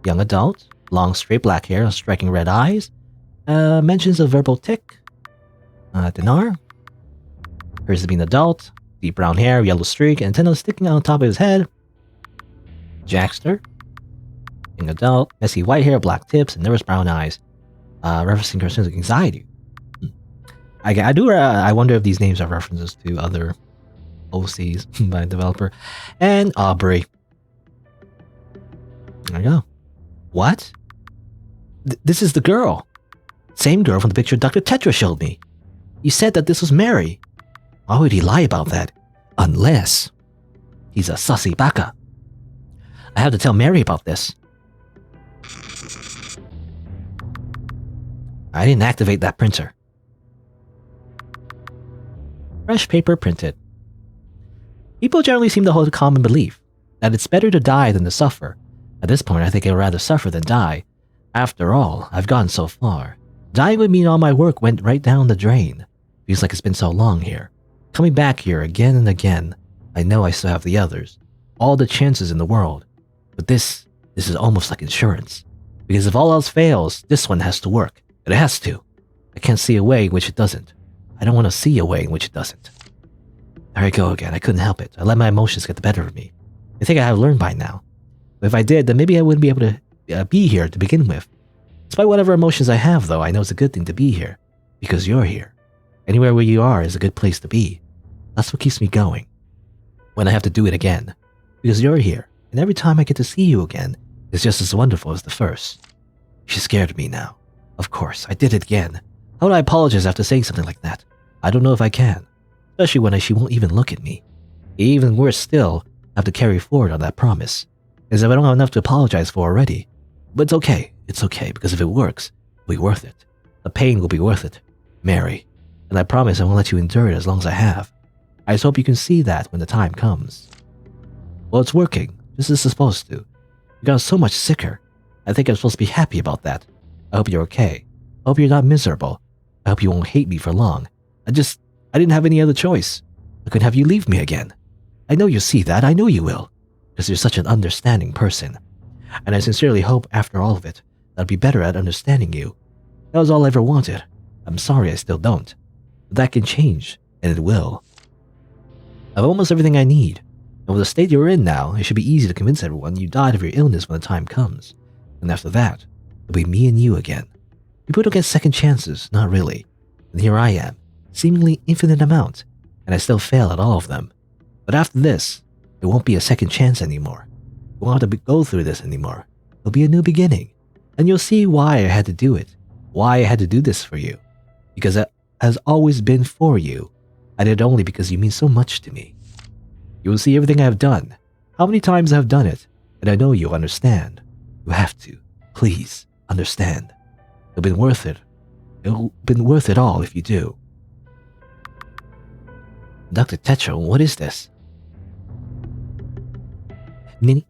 Young adult? Long straight black hair, striking red eyes. Mentions of verbal tick. Dinar. Appears to be an adult. Deep brown hair, yellow streak, antenna sticking on top of his head. Jackster. Young adult, messy white hair, black tips, and nervous brown eyes. Referencing carcinogenic anxiety. I wonder if these names are references to other OCs by the developer. And Aubrey. There you go. What? This is the girl. Same girl from the picture Dr. Tetra showed me. He said that this was Mary. Why would he lie about that? Unless he's a sussy baka. I have to tell Mary about this. I didn't activate that printer. Fresh paper printed. People generally seem to hold a common belief that it's better to die than to suffer. At this point, I think I'd rather suffer than die. After all, I've gone so far. Dying would mean all my work went right down the drain. Feels like it's been so long here. Coming back here again and again. I know I still have the others. All the chances in the world. But this is almost like insurance. Because if all else fails, this one has to work. It has to. I can't see a way in which it doesn't. I don't want to see a way in which it doesn't. There I go again. I couldn't help it. I let my emotions get the better of me. I think I have learned by now. But if I did, then maybe I wouldn't be able to be here to begin with. Despite whatever emotions I have, though, I know it's a good thing to be here. Because you're here. Anywhere where you are is a good place to be. That's what keeps me going. When I have to do it again. Because you're here. And every time I get to see you again, it's just as wonderful as the first. She's scared of me now. Of course, I did it again. How would I apologize after saying something like that? I don't know if I can. Especially when she won't even look at me. Even worse still, I have to carry forward on that promise. As if I don't have enough to apologize for already. But it's okay. It's okay, because if it works, it'll be worth it. The pain will be worth it. Mary. And I promise I won't let you endure it as long as I have. I just hope you can see that when the time comes. Well, it's working, just as it's supposed to. You got so much sicker. I think I'm supposed to be happy about that. I hope you're okay. I hope you're not miserable. I hope you won't hate me for long. I didn't have any other choice. I couldn't have you leave me again. I know you'll see that. I know you will. Because you're such an understanding person. And I sincerely hope, after all of it, that I'll be better at understanding you. That was all I ever wanted. I'm sorry I still don't. But that can change, and it will. I have almost everything I need. And with the state you're in now, it should be easy to convince everyone you died of your illness when the time comes. And after that, it'll be me and you again. People don't get second chances, not really. And here I am, seemingly infinite amount, and I still fail at all of them. But after this, it won't be a second chance anymore. You won't have to go through this anymore. It'll be a new beginning. And you'll see why I had to do it. Why I had to do this for you. Because it has always been for you. I did it only because you mean so much to me. You will see everything I have done. How many times I have done it. And I know you'll understand. You have to. Please, understand. It'll been worth it. It'll been worth it all if you do. Dr. Tetra, what is this? Nini?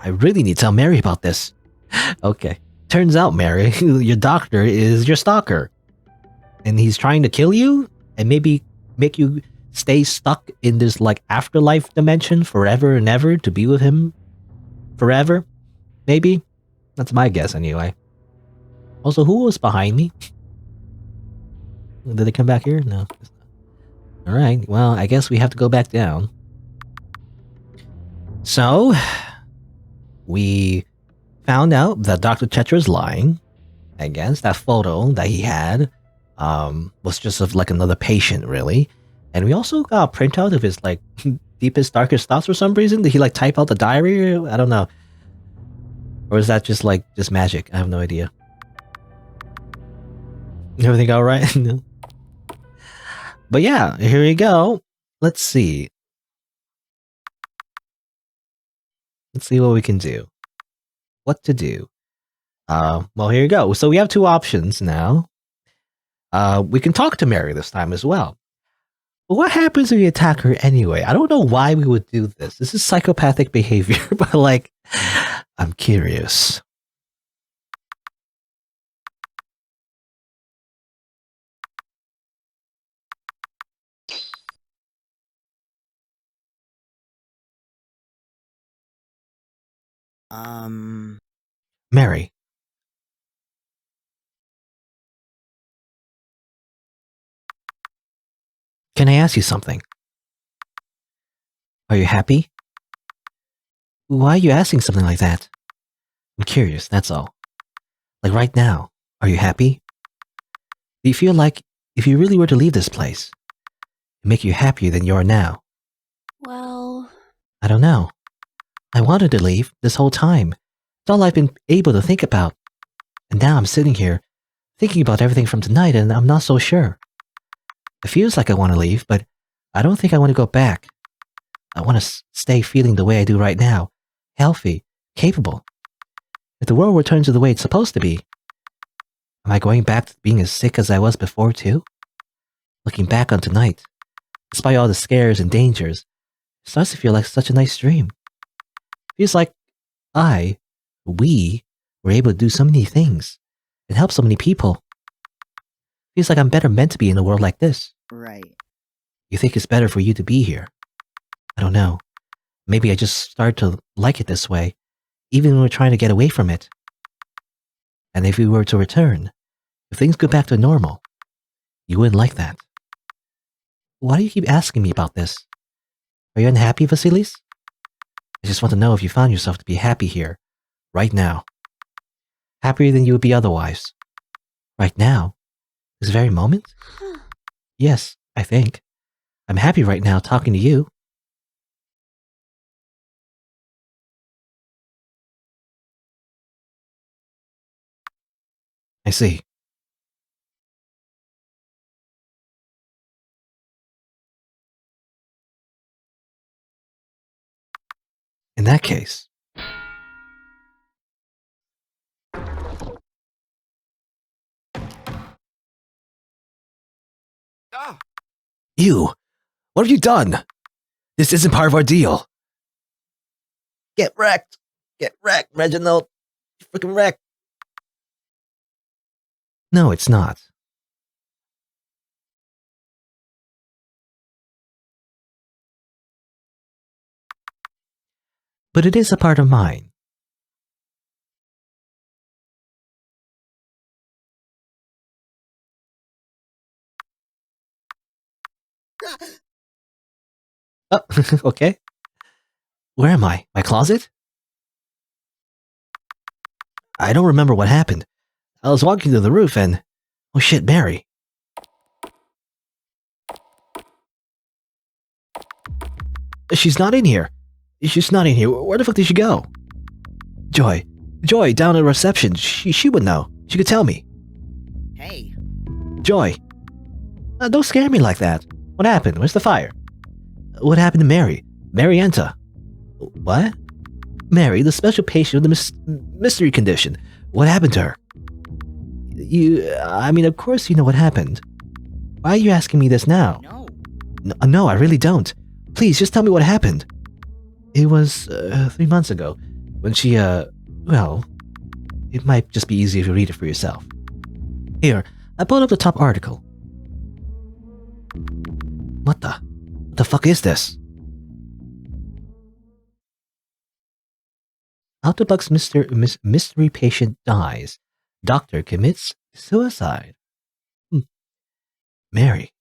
I really need to tell Mary about this. Okay. Turns out, Mary, your doctor is your stalker. And he's trying to kill you? And maybe make you stay stuck in this, like, afterlife dimension forever and ever to be with him? Forever? Maybe? That's my guess, anyway. Also, who was behind me? Did they come back here? No. Alright, well, I guess we have to go back down. So, we found out that Dr. Tetra is lying. I guess that photo that he had was just of like another patient, really. And we also got a printout of his like deepest, darkest thoughts for some reason. Did he like type out the diary? I don't know. Or is that just like just magic? I have no idea. Everything all right? No. But yeah, here we go. Let's see. Let's see what we can do. What to do. Well, here you go. So we have two options now. We can talk to Mary this time as well. But what happens if we attack her anyway? I don't know why we would do this. This is psychopathic behavior, but like, I'm curious. Mary. Can I ask you something? Are you happy? Why are you asking something like that? I'm curious, that's all. Like right now, are you happy? Do you feel like if you really were to leave this place, it'd make you happier than you are now? Well... I don't know. I wanted to leave this whole time. It's all I've been able to think about. And now I'm sitting here, thinking about everything from tonight, and I'm not so sure. It feels like I want to leave, but I don't think I want to go back. I want to stay feeling the way I do right now. Healthy, capable. If the world returns to the way it's supposed to be, am I going back to being as sick as I was before too? Looking back on tonight, despite all the scares and dangers, it starts to feel like such a nice dream. Feels like we were able to do so many things and help so many people. Feels like I'm better meant to be in a world like this. Right. You think it's better for you to be here? I don't know. Maybe I just start to like it this way, even when we're trying to get away from it. And if we were to return, if things go back to normal, you wouldn't like that. Why do you keep asking me about this? Are you unhappy, Vasilis? I just want to know if you found yourself to be happy here, right now. Happier than you would be otherwise. Right now? This very moment? Yes, I think. I'm happy right now talking to you. I see. In that case... You! What have you done? This isn't part of our deal. Get wrecked! Get wrecked, Reginald! Get freaking wrecked! No, it's not. But it is a part of mine. Oh, okay. Where am I? My closet? I don't remember what happened. I was walking to the roof and... Oh shit, Mary. She's not in here. She's not in here. Where the fuck did she go? Joy. Joy, down at reception. She would know. She could tell me. Hey. Joy. Don't scare me like that. What happened? Where's the fire? What happened to Mary? Marienta. What? Mary, the special patient with the mystery condition. What happened to her? I mean, of course you know what happened. Why are you asking me this now? No, I really don't. Please, just tell me what happened. It was 3 months ago when she, well, it might just be easier if you read it for yourself. Here, I pulled up the top article. What the fuck is this? Altobuck's mystery patient dies. Doctor commits suicide. Mary,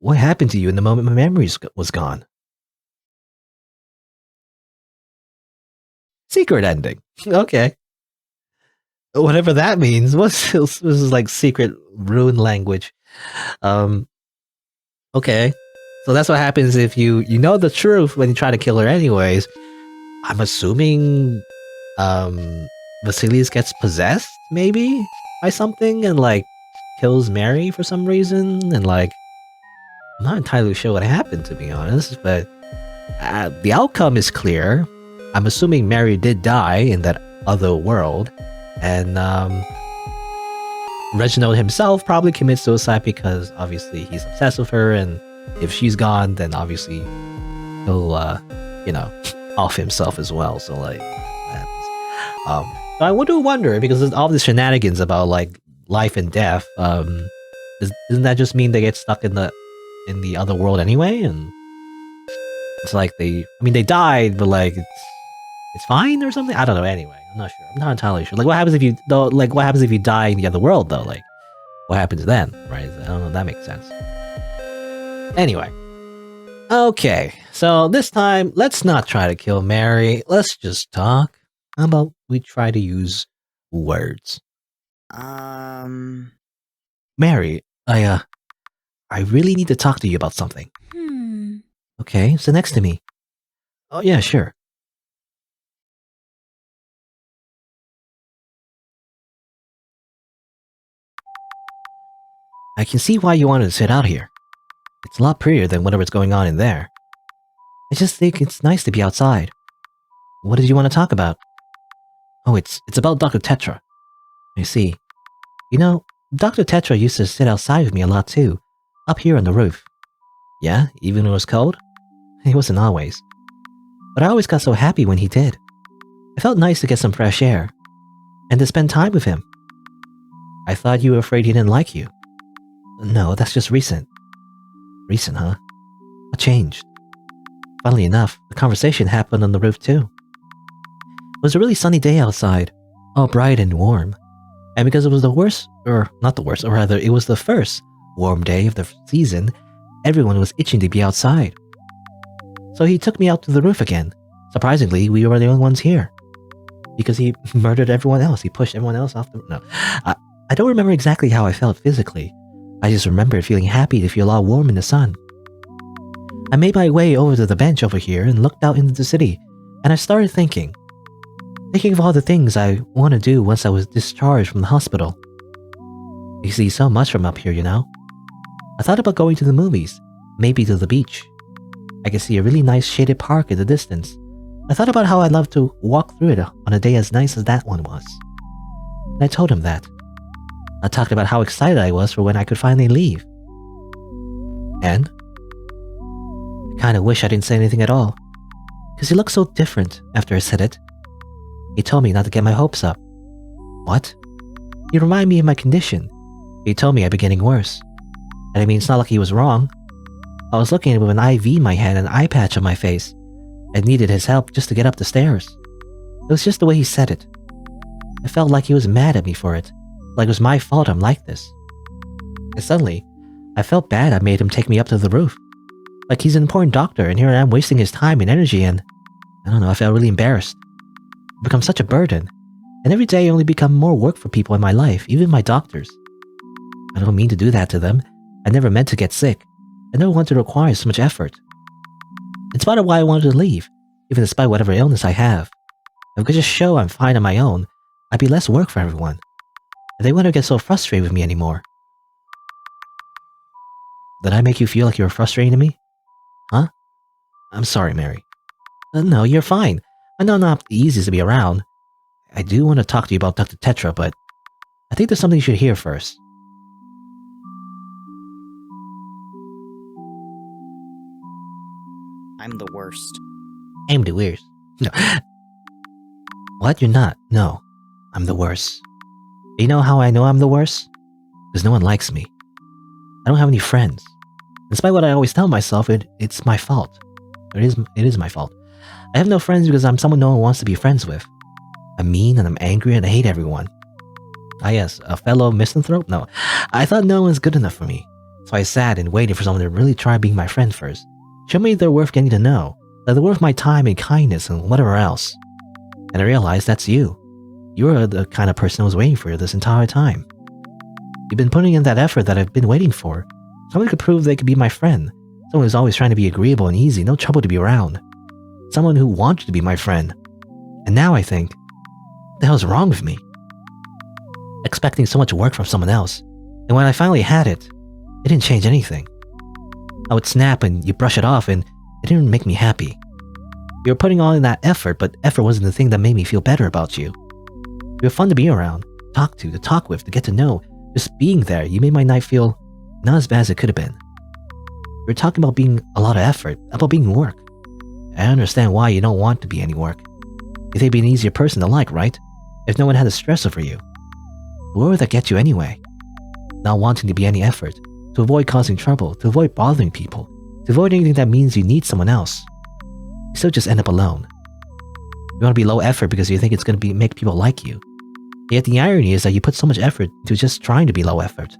what happened to you in the moment my memory was gone? Secret ending. Okay. Whatever that means. This is like secret rune language. Okay. So that's what happens if you know the truth when you try to kill her anyways. I'm assuming Vasilis gets possessed, maybe, by something and like kills Mary for some reason, and like I'm not entirely sure what happened, to be honest, but the outcome is clear. I'm assuming Mary did die in that other world, and Reginald himself probably commits suicide because obviously he's obsessed with her, and if she's gone, then obviously he'll, off himself as well. So like, so I do wonder, because there's all these shenanigans about like life and death. Doesn't that just mean they get stuck in the other world anyway? And it's like they died, but like it's fine or something? I don't know. Anyway, I'm not sure. I'm not entirely sure. Like, what happens if you though? Like, what happens if you die in the other world though? Like, what happens then? Right? I don't know if that makes sense. Anyway. Okay, so this time, let's not try to kill Mary. Let's just talk. How about we try to use words? Mary, I really need to talk to you about something. Okay, sit next to me. Oh, yeah, sure. I can see why you wanted to sit out here. It's a lot prettier than whatever's going on in there. I just think it's nice to be outside. What did you want to talk about? Oh, it's about Dr. Tetra. I see. You know, Dr. Tetra used to sit outside with me a lot too, up here on the roof. Yeah, even when it was cold? He wasn't always. But I always got so happy when he did. It felt nice to get some fresh air, and to spend time with him. I thought you were afraid he didn't like you. No, that's just recent. Recent, huh? What changed? Funnily enough, the conversation happened on the roof too. It was a really sunny day outside, all bright and warm. And because it was the worst, or not the worst, or rather it was the first warm day of the season, everyone was itching to be outside. So he took me out to the roof again. Surprisingly, we were the only ones here. Because he murdered everyone else. He pushed everyone else off the... No. I don't remember exactly how I felt physically. I just remember feeling happy to feel all warm in the sun. I made my way over to the bench over here and looked out into the city, and I started thinking of all the things I want to do once I was discharged from the hospital. You see so much from up here, you know? I thought about going to the movies, maybe to the beach. I could see a really nice shaded park in the distance. I thought about how I'd love to walk through it on a day as nice as that one was. And I told him that. I talked about how excited I was for when I could finally leave. And I kind of wish I didn't say anything at all, because he looked so different after I said it. He told me not to get my hopes up. What? He reminded me of my condition. He told me I'd be getting worse. And I mean, it's not like he was wrong. I was looking at him with an IV in my hand and an eye patch on my face. I needed his help just to get up the stairs. It was just the way he said it. I felt like he was mad at me for it, like it was my fault I'm like this. And suddenly, I felt bad I made him take me up to the roof. Like he's an important doctor and here I am wasting his time and energy, and I don't know, I felt really embarrassed. I've become such a burden, and every day I only become more work for people in my life, even my doctors. I don't mean to do that to them. I never meant to get sick. I never wanted to require so much effort. It's part of why I wanted to leave, even despite whatever illness I have. If I could just show I'm fine on my own, I'd be less work for everyone. And they wouldn't get so frustrated with me anymore. Did I make you feel like you were frustrating to me? Huh? I'm sorry, Mary. No, you're fine. I know I'm not the easiest to be around. I do want to talk to you about Dr. Tetra, but I think there's something you should hear first. I'm the worst. I'm the worst. No. What? You're not? No. I'm the worst. You know how I know I'm the worst? Because no one likes me. I don't have any friends. Despite what I always tell myself, it's my fault. It is my fault. I have no friends because I'm someone no one wants to be friends with. I'm mean and I'm angry and I hate everyone. Ah yes, a fellow misanthrope? No. I thought no one's good enough for me. So I sat and waited for someone to really try being my friend first. Show me they're worth getting to know, that they're worth my time and kindness and whatever else. And I realized that's you. You're the kind of person I was waiting for this entire time. You've been putting in that effort that I've been waiting for. Someone who could prove they could be my friend. Someone who's always trying to be agreeable and easy, no trouble to be around. Someone who wanted to be my friend. And now I think, what the hell's wrong with me? Expecting so much work from someone else. And when I finally had it didn't change anything. I would snap and you brush it off and it didn't make me happy. You were putting all in that effort, but effort wasn't the thing that made me feel better about you. You were fun to be around, to talk with, to get to know. Just being there, you made my night feel not as bad as it could have been. You were talking about being a lot of effort, about being work. I understand why you don't want to be any work. You think you'd be an easier person to like, right? If no one had to stress over you. Where would that get you anyway? Not wanting to be any effort, to avoid causing trouble, to avoid bothering people, to avoid anything that means you need someone else. You still just end up alone. You want to be low effort because you think it's going to make people like you. Yet the irony is that you put so much effort to just trying to be low effort.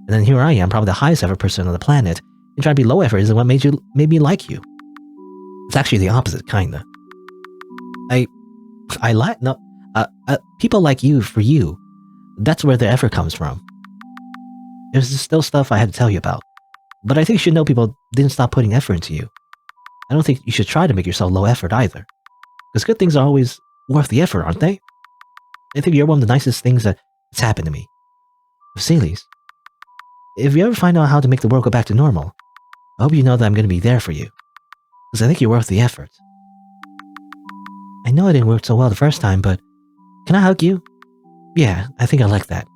And then here I am, probably the highest effort person on the planet, and trying to be low effort is what made me like you. It's actually the opposite, kinda. People like you for you. That's where the effort comes from. There's still stuff I had to tell you about. But I think you should know people didn't stop putting effort into you. I don't think you should try to make yourself low effort either. Because good things are always worth the effort, aren't they? I think you're one of the nicest things that's happened to me. Vasilis, if you ever find out how to make the world go back to normal, I hope you know that I'm going to be there for you. Because I think you're worth the effort. I know it didn't work so well the first time, but can I hug you? Yeah, I think I like that.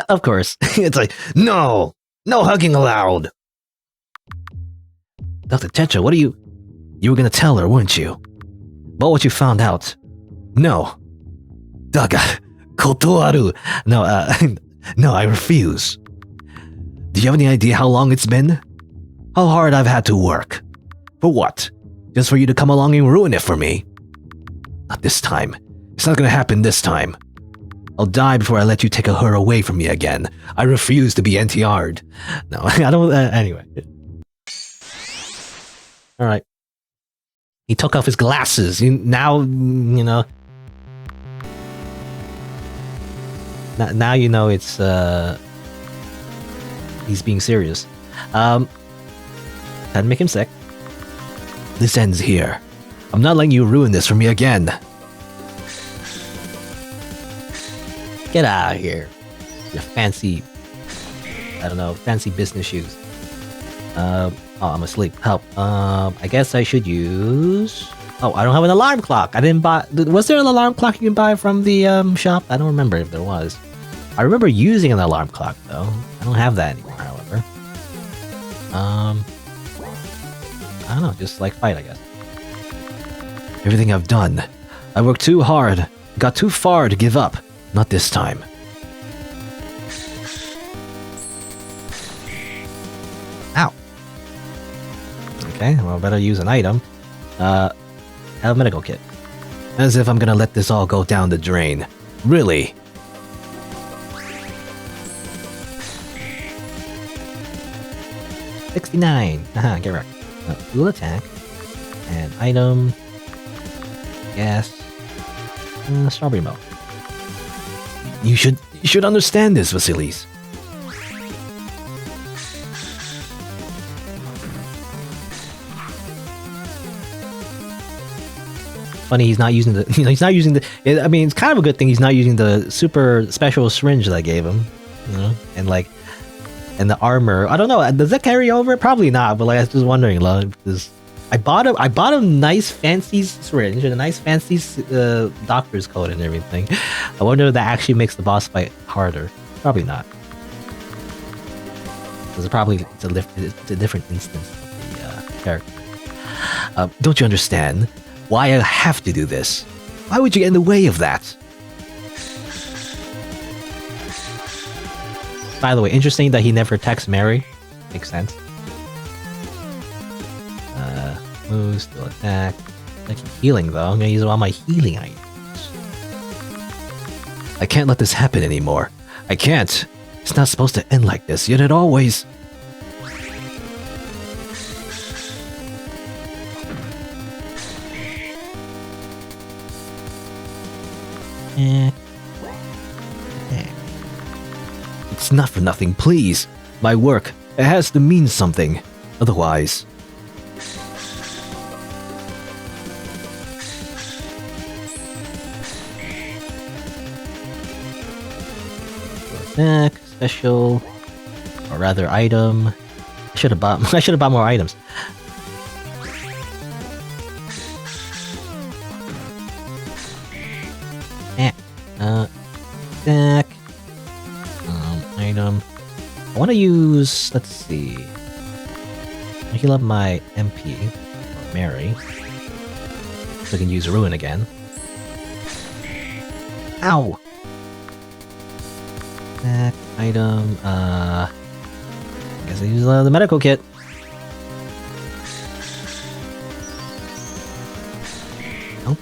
Of course. It's like, no hugging allowed. Dr. Tetra, what are you were going to tell her, weren't you? About what you found out. No. Daga, kotoaru. No, I refuse. Do you have any idea how long it's been? How hard I've had to work? For what? Just for you to come along and ruin it for me? Not this time. It's not gonna happen this time. I'll die before I let you take her away from me again. I refuse to be NTR'd. No, I don't... anyway. Alright. He took off his glasses. Now, you know... Now you know it's, he's being serious. Had to make him sick. This ends here. I'm not letting you ruin this for me again. Get out of here. Your fancy... I don't know, fancy business shoes. Oh, I'm asleep. Help. I guess I should use... Oh, I don't have an alarm clock. I didn't buy... Was there an alarm clock you can buy from the shop? I don't remember if there was. I remember using an alarm clock, though. I don't have that anymore, however. I don't know, just like fight, I guess. Everything I've done. I worked too hard. Got too far to give up. Not this time. Ow. Okay, well, better use an item. Have a medical kit. As if I'm gonna let this all go down the drain. Really? $69. Haha, get wrecked. Dual attack. And item. Gas. Strawberry milk. You should understand this, Vasilis. Funny, he's not using the. He's not using the. I mean, it's kind of a good thing he's not using the super special syringe that I gave him. You know, and like, and the armor. I don't know. Does that carry over? Probably not. But like, I was just wondering, like, because I bought a nice fancy syringe and a nice fancy doctor's coat and everything. I wonder if that actually makes the boss fight harder. Probably not. Because it's a different instance of the character. Don't you understand why I have to do this? Why would you get in the way of that? By the way, interesting that he never texts Mary. Makes sense. Moves, still attack. Like healing though. I'm gonna use all my healing items. I can't let this happen anymore. I can't. It's not supposed to end like this, yet it always... It's not for nothing, please. My work, it has to mean something. Otherwise... Attack, special, or rather item. I should have bought more items. Attack. Item. I want to use. Let's see. I heal up my MP, or Mary, so I can use Ruin again. Ow. Attack, item, Guess I use the medical kit.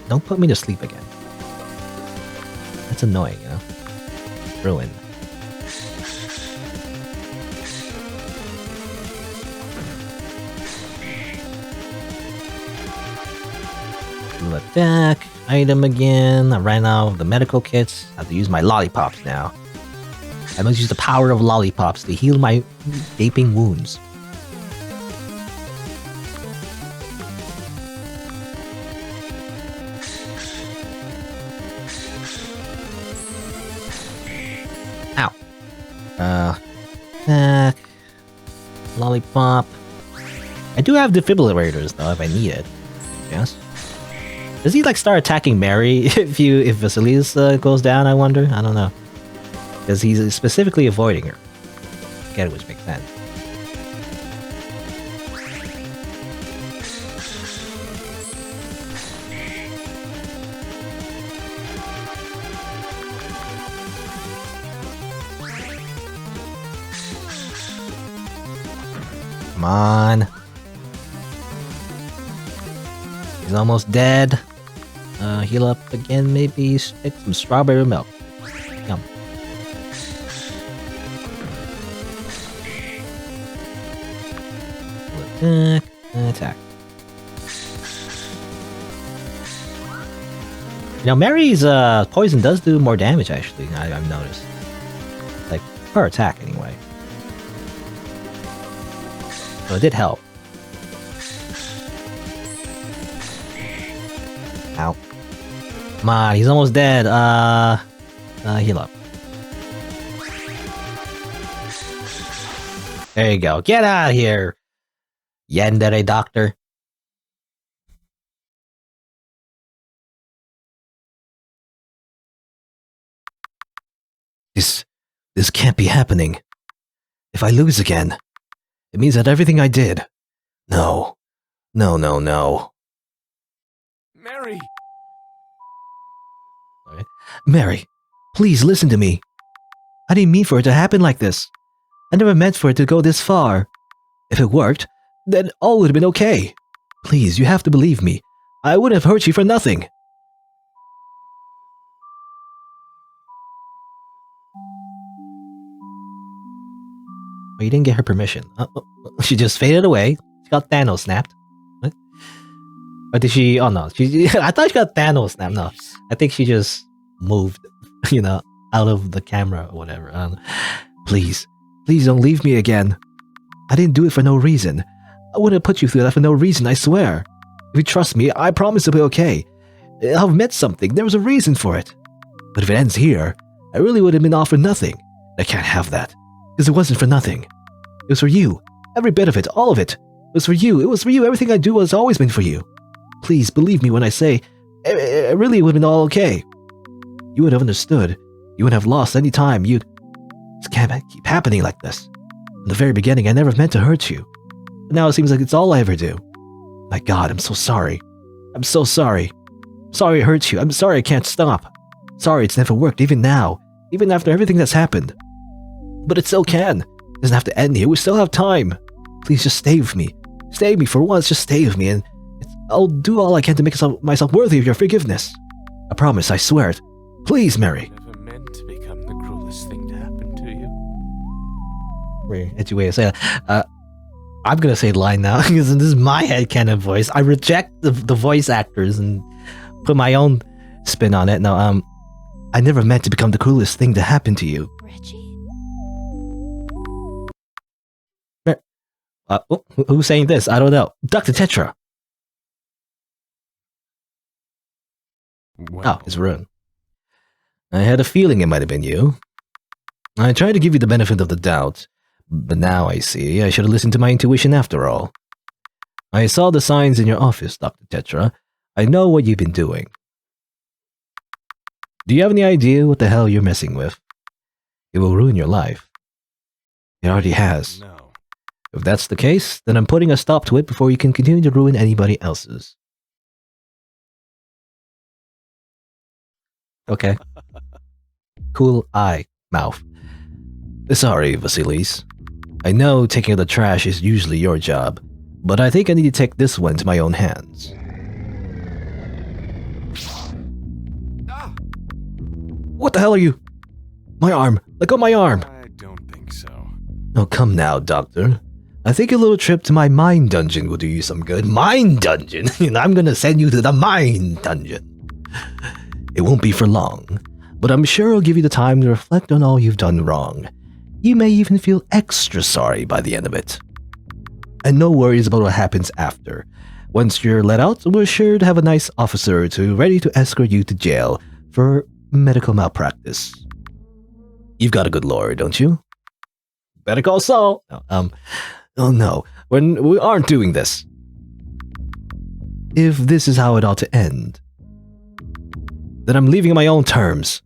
Don't put me to sleep again. That's annoying, you know? Ruin. Blue attack. Item again. I ran out of the medical kits. I have to use my lollipops now. I must use the power of lollipops to heal my gaping wounds. Ow. Attack. Lollipop. I do have defibrillators though if I need it. Yes. Does he like start attacking Mary if Vasilis goes down, I wonder? I don't know. Because he's specifically avoiding her. I get it, which makes sense. Come on. He's almost dead. Heal up again, maybe stick some strawberry milk. Yum. Attack. Attack. You know, Mary's poison does do more damage, actually, I've noticed. Like, per attack, anyway. So it did help. Ow. Come on, he's almost dead. Heal up. There you go. Get out of here, yandere doctor. This can't be happening. If I lose again, it means that everything I did. No. No, no, no. Mary! Okay. Mary, please listen to me. I didn't mean for it to happen like this. I never meant for it to go this far. If it worked, then all would have been okay. Please, you have to believe me. I wouldn't have hurt you for nothing. Oh, you didn't get her permission. She just faded away. She got Thanos snapped. What? Or did she? Oh no, I thought she got Thanos snapped. No, I think she just moved, out of the camera or whatever. Please don't leave me again. I didn't do it for no reason. I wouldn't have put you through that for no reason, I swear. If you trust me, I promise it'll be okay. I've meant something. There was a reason for it. But if it ends here, I really would have been off for nothing. I can't have that. Because it wasn't for nothing. It was for you. Every bit of it, all of it. It was for you. It was for you. Everything I do has always been for you. Please believe me when I say, it really would have been all okay. You would have understood. You wouldn't have lost any time. It can't keep happening like this. From the very beginning, I never meant to hurt you. But now it seems like it's all I ever do. My God, I'm so sorry. I'm so sorry. Sorry it hurts you. I'm sorry I can't stop. Sorry it's never worked, even now. Even after everything that's happened. But it still can. It doesn't have to end here. We still have time. Please just stay with me. Stay with me for once. Just stay with me, and I'll do all I can to make myself worthy of your forgiveness. I promise. I swear it. Please, Mary. Never meant to become the cruelest thing to happen to you. Very edgy way to say that. I'm gonna say the line now because this is my headcanon voice. I reject the voice actors and put my own spin on it. No, I never meant to become the cruelest thing to happen to you. Reggie? Who's saying this? I don't know. Dr. Tetra. Well, Oh, it's Rune. I had a feeling it might have been you. I tried to give you the benefit of the doubt, but now I see I should have listened to my intuition after all. I saw the signs in your office, Dr. Tetra. I know what you've been doing. Do you have any idea what the hell you're messing with? It will ruin your life. It already has. no. If that's the case, then I'm putting a stop to it before you can continue to ruin anybody else's. Okay. Cool eye, mouth. Sorry, Vasilis. I know taking out the trash is usually your job, but I think I need to take this one into my own hands. What the hell are you? My arm! Let go of my arm! I don't think so. Oh, come now, Doctor. I think a little trip to my mind dungeon will do you some good. Mind dungeon? I'm gonna send you to the mind dungeon. It won't be for long, but I'm sure it'll give you the time to reflect on all you've done wrong. You may even feel extra sorry by the end of it. And no worries about what happens after. Once you're let out, we're sure to have a nice officer or two ready to escort you to jail for medical malpractice. You've got a good lawyer, don't you? Better call Saul. Oh no, we aren't doing this. If this is how it ought to end, then I'm leaving on my own terms.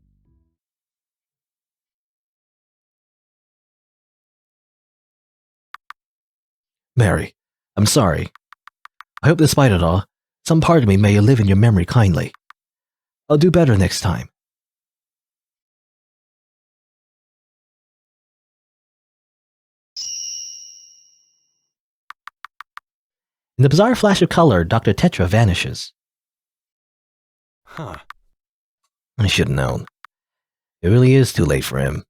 Mary, I'm sorry. I hope despite it all, some part of me may live in your memory kindly. I'll do better next time. In the bizarre flash of color, Dr. Tetra vanishes. Huh. I should have known. It really is too late for him.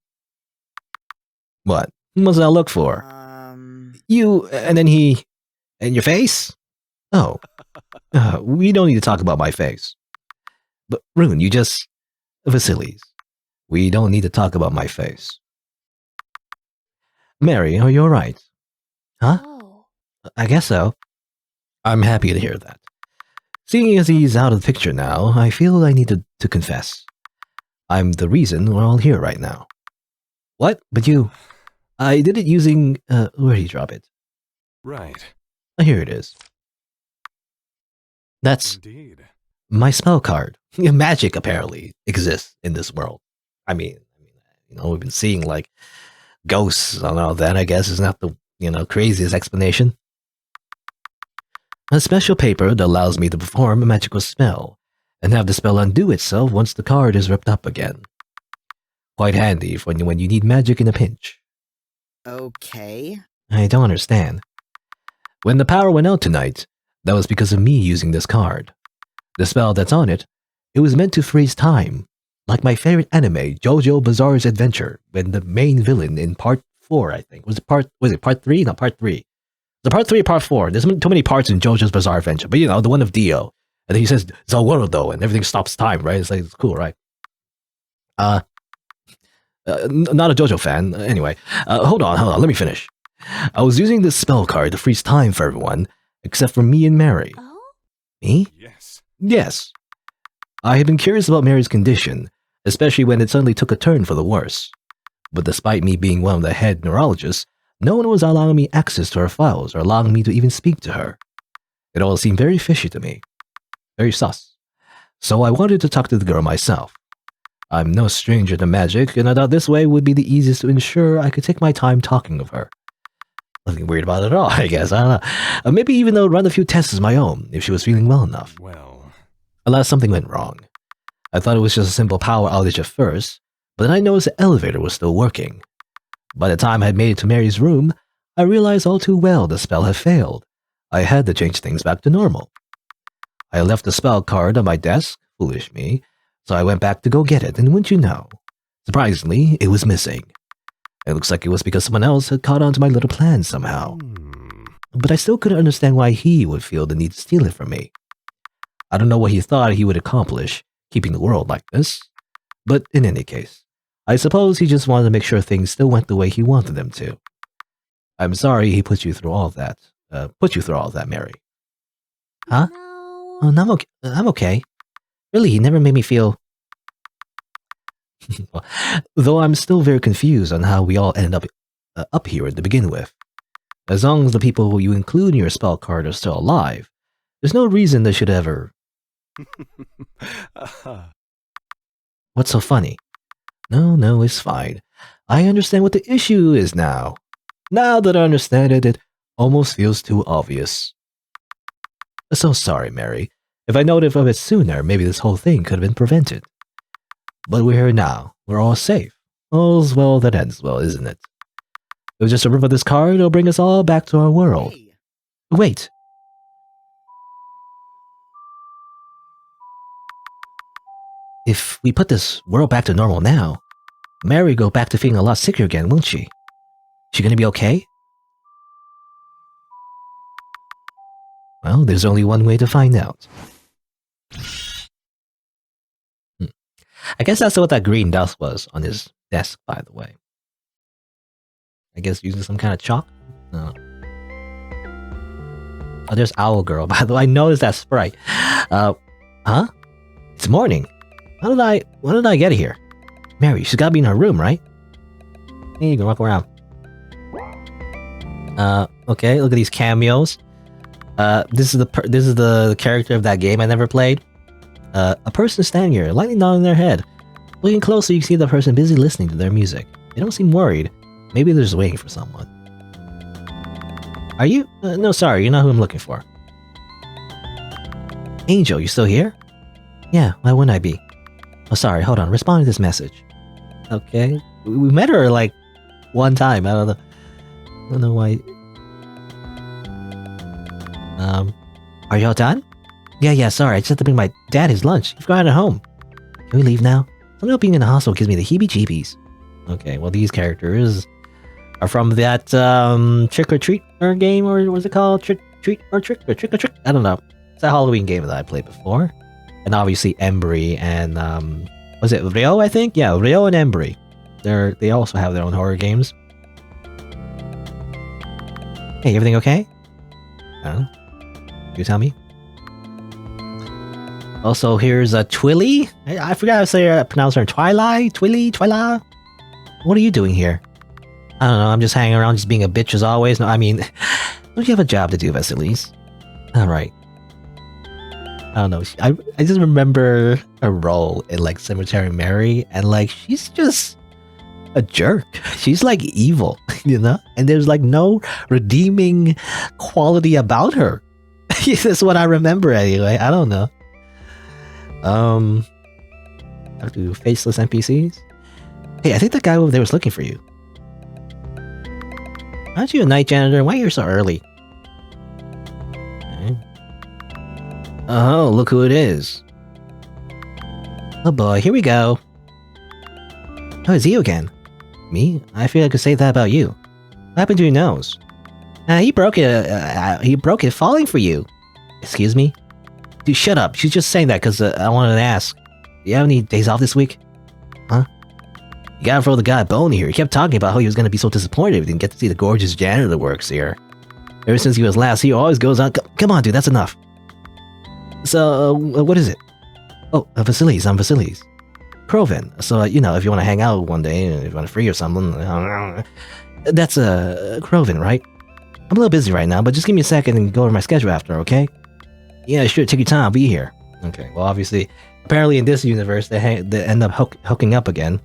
What? What's that look for? You, and then he... And your face? Oh. We don't need to talk about my face. But, Rune, you just... Vasilis. We don't need to talk about my face. Mary, are you alright? Huh? Oh. I guess so. I'm happy to hear that. Seeing as he's out of the picture now, I feel I need to confess. I'm the reason we're all here right now. What? But you... I did it using... where did you drop it? Right. Here it is. That's Indeed. my spell card. Magic, apparently, exists in this world. I mean, we've been seeing, like, ghosts and all that, I guess, is not the, craziest explanation. A special paper that allows me to perform a magical spell, and have the spell undo itself once the card is ripped up again. Quite handy for when you need magic in a pinch. Okay. I don't understand. When the power went out tonight, that was because of me using this card. The spell that's on it, it was meant to freeze time, like my favorite anime, JoJo Bizarre's Adventure, when the main villain in part 4, I think. Was it part 3? No, part 3. The part 3 or part 4. There's too many parts in JoJo's Bizarre Adventure, but the one of Dio. And then he says, Zaworo, and everything stops time, right? It's like, it's cool, right? Not a JoJo fan. Anyway, hold on, let me finish. I was using this spell card to freeze time for everyone, except for me and Mary. Oh? Me? Yes. Yes. I had been curious about Mary's condition, especially when it suddenly took a turn for the worse. But despite me being one of the head neurologists, no one was allowing me access to her files or allowing me to even speak to her. It all seemed very fishy to me. Very sus. So I wanted to talk to the girl myself. I'm no stranger to magic, and I thought this way would be the easiest to ensure I could take my time talking with her. Nothing weird about it at all, I guess. I don't know. Maybe even though run a few tests of my own, if she was feeling well enough. Well... Alas, something went wrong. I thought it was just a simple power outage at first, but then I noticed the elevator was still working. By the time I had made it to Mary's room, I realized all too well the spell had failed. I had to change things back to normal. I left the spell card on my desk, foolish me, so I went back to go get it, and wouldn't you know, surprisingly, it was missing. It looks like it was because someone else had caught on to my little plan somehow. But I still couldn't understand why he would feel the need to steal it from me. I don't know what he thought he would accomplish, keeping the world like this. But in any case, I suppose he just wanted to make sure things still went the way he wanted them to. I'm sorry he put you through all that. Mary. Huh? No. Oh, I'm okay. Really, he never made me feel... Though I'm still very confused on how we all ended up here to begin with. As long as the people you include in your spell card are still alive, there's no reason they should ever... What's so funny? No, it's fine. I understand what the issue is now. Now that I understand it, it almost feels too obvious. So sorry, Mary. If I noted of it sooner, maybe this whole thing could have been prevented. But we're here now. We're all safe. All's well that ends well, isn't it? It was just a rip of this card. It'll bring us all back to our world. Hey. Wait. If we put this world back to normal now, Mary will go back to feeling a lot sicker again, won't she? She gonna be okay? Well, there's only one way to find out. I guess that's what that green dust was on his desk, by the way. I guess using some kind of chalk? No. Oh, there's Owl Girl, by the way. I noticed that sprite. Huh? It's morning. When did I get here? Mary, she's gotta be in her room, right? Hey, you can walk around. Okay, look at these cameos. This is the character of that game I never played. A person standing here, lightly nodding their head. Looking closer, you see the person busy listening to their music. They don't seem worried. Maybe they're just waiting for someone. Are you? No, sorry, you're not who I'm looking for. Angel, you still here? Yeah, why wouldn't I be? Oh, sorry, hold on, respond to this message. Okay, we met her like one time. I don't know why. Are y'all done? Yeah, sorry, I just had to bring my dad his lunch. He forgot it at home. Can we leave now? Something about being in the hospital gives me the heebie-jeebies. Okay, well, these characters are from that Trick or Treat game, or what's it called? Trick or Trick? I don't know. It's a Halloween game that I played before. And obviously Embry and was it Rio, I think? Yeah, Rio and Embry. They also have their own horror games. Hey, everything okay? You tell me. Also, here's a Twilly. I forgot how to say pronounce her. Twila. What are you doing here? I don't know. I'm just hanging around, just being a bitch as always. No, I mean, don't you have a job to do, Vasilis? All right. I don't know. I just remember her role in like Cemetery Mary, and like she's just a jerk. She's like evil, you know. And there's like no redeeming quality about her. That's what I remember anyway. I don't know. Have to do faceless NPCs. Hey, I think that guy over there was looking for you. Aren't you a night janitor? Why are you so early? Okay. Oh, look who it is. Oh boy, here we go. Oh, it's you again. Me? I feel I could say that about you. What happened to your nose? He broke it falling for you. Excuse me? Dude, shut up. She's just saying that because I wanted to ask. Do you have any days off this week? Huh? You gotta throw the guy a bone here. He kept talking about how he was gonna be so disappointed if he didn't get to see the gorgeous janitor that works here. Ever since he was last, he always goes on. Come on, dude, that's enough. So, what is it? Oh, Vasilis. I'm Vasilis. Crovin. So, you know, if you want to hang out one day, if you want to free or something, that's Crovin, right? I'm a little busy right now, but just give me a second and go over my schedule after, okay? Yeah, sure, take your time, I'll be here. Okay, well, obviously, apparently in this universe, they end up hooking up again.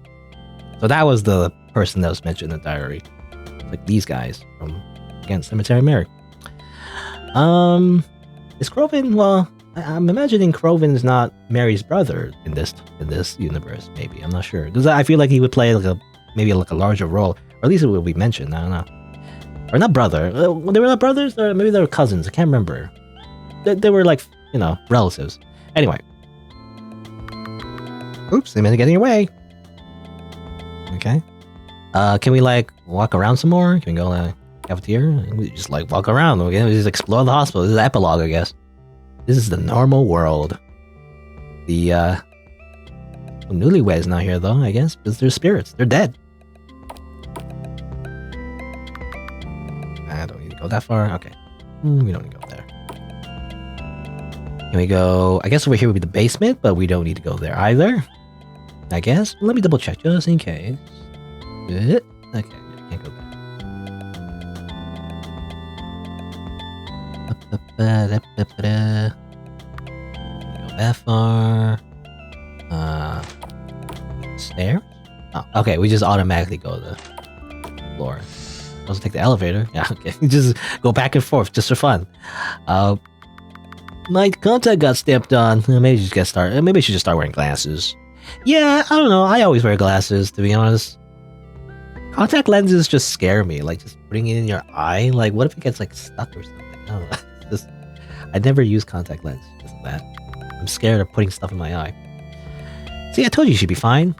So that was the person that was mentioned in the diary. Like these guys from, again, Cemetery Mary. Is Crovin, well, I'm imagining Crovin is not Mary's brother in this universe, maybe. I'm not sure. Because I feel like he would play like maybe a larger role. Or at least it will be mentioned, I don't know. Or not brother. They were not brothers, or maybe they were cousins. I can't remember. They were like, you know, relatives. Anyway. Oops, they meant to get in your way. Okay. Can we like walk around some more? Can we go to the cafeteria? We just like walk around. Okay? We just explore the hospital. This is Epilogue, I guess. This is the normal world. The newlyweds not here though, I guess, because they're spirits. They're dead. I don't need to go that far. Okay. We don't need to go there. Can we go? I guess over here would be the basement, but we don't need to go there either. I guess. Let me double check just in case. Okay, I can't go there. Go that far. Stairs? Oh, okay, we just automatically go to the floor. Also take the elevator. Yeah, okay. Just go back and forth just for fun. My contact got stepped on. Maybe I should just start wearing glasses. Yeah, I don't know. I always wear glasses, to be honest. Contact lenses just scare me. Like just putting it in your eye. Like what if it gets like stuck or something? I don't know. Just, I never use contact lens. Just that. I'm scared of putting stuff in my eye. See, I told you she'd be fine.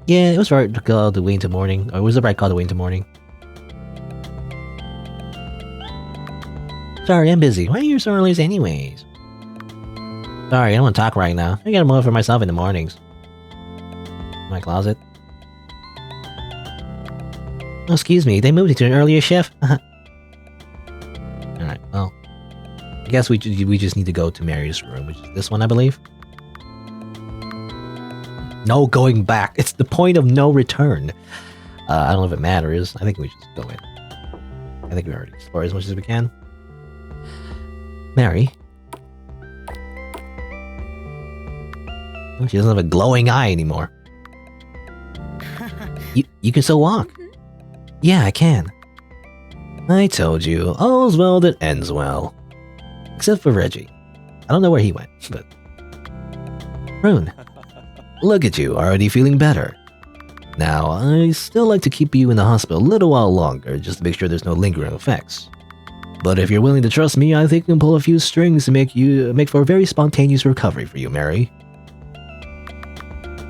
Yeah, it was right called the way into morning. Or it was the right call the way into morning. Sorry, I'm busy. Why are you so early anyways? Sorry, I don't want to talk right now. I got more for myself in the mornings. My closet. Oh, excuse me, they moved you to an earlier shift? Alright, well. I guess we just need to go to Mary's room, which is this one, I believe. No going back. It's the point of no return. I don't know if it matters. I think we should just go in. I think we already explored as much as we can. Mary. Oh, she doesn't have a glowing eye anymore. You can still walk. Yeah, I can. I told you, all's well that ends well. Except for Reggie. I don't know where he went, but... Rune, look at you, already feeling better. Now, I still like to keep you in the hospital a little while longer, just to make sure there's no lingering effects. But if you're willing to trust me, I think I can pull a few strings to make for a very spontaneous recovery for you, Mary.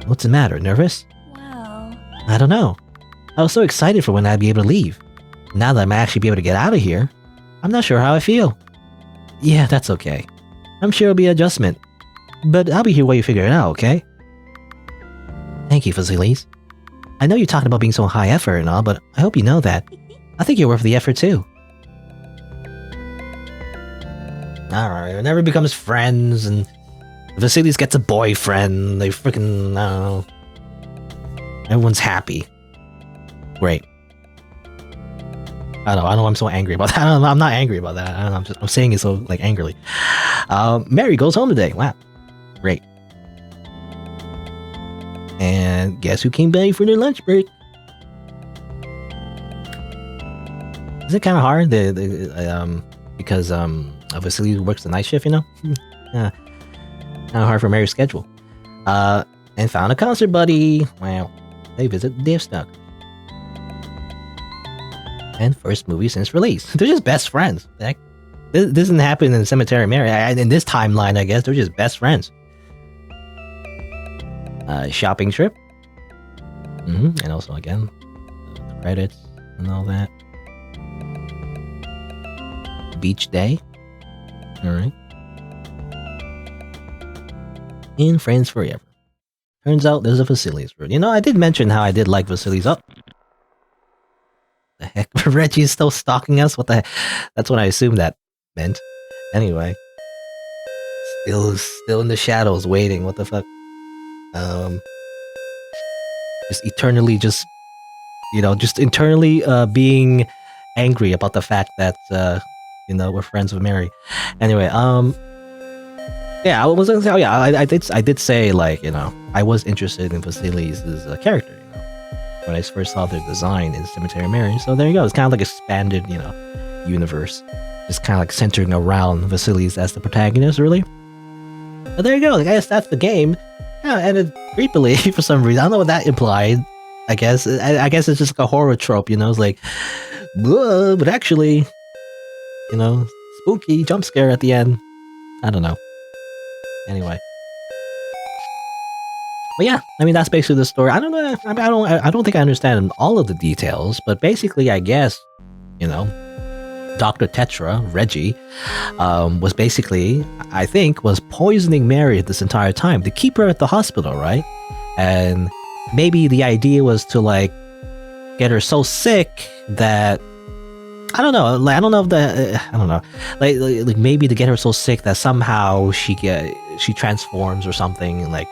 What's the matter, nervous? Well... I don't know. I was so excited for when I'd be able to leave. Now that I'm actually be able to get out of here, I'm not sure how I feel. Yeah, that's okay. I'm sure it'll be an adjustment. But I'll be here while you figure it out, okay? Thank you, Vasilis. I know you're talking about being so high effort and all, but I hope you know that. I think you're worth the effort too. Alright, it never becomes friends, and Vasilis gets a boyfriend, they freaking, I don't know. Everyone's happy. Great. I don't know, I'm so angry about that. I'm not angry about that. I don't know, I'm saying it so, like, angrily. Mary goes home today. Wow. Great. And guess who came by for their lunch break? Is it kind of hard? Because Vasilis works the night shift, you know? Yeah. Kind of hard for Mary's schedule. And found a concert buddy. Wow. They visit Deathstock. And first movie since release. They're just best friends. Like, this doesn't happen in Cemetery Mary. In this timeline, I guess, they're just best friends. Shopping trip. And also, again, the credits and all that. Beach day. Alright. In Friends Forever. Turns out there's a Vasilis room. You know, I did mention how I did like Vasilis. Oh! The heck? Reggie is still stalking us? What the heck? That's what I assumed that meant. Anyway. Still in the shadows waiting. What the fuck? Just eternally being angry about the fact that, we're friends with Mary. Anyway, yeah, I was gonna say, I did say, like, I was interested in Vasilis' character, when I first saw their design in Cemetery Mary. So there you go. It's kind of like expanded, universe. Just kind of like centering around Vasilis as the protagonist, really. But there you go. I guess that's the game. Yeah, and it creepily for some reason. I don't know what that implied. I guess it's just like a horror trope, It's like, but actually, spooky jump scare at the end. I don't know. Anyway. But yeah, I mean, that's basically the story. I don't know. I don't think I understand all of the details, but basically, I guess, Dr. Tetra, Reggie, was basically, I think, was poisoning Mary this entire time to keep her at the hospital, right? And maybe the idea was to, like, get her so sick that, I don't know, like, I don't know, like maybe to get her so sick that somehow she transforms or something, and, like,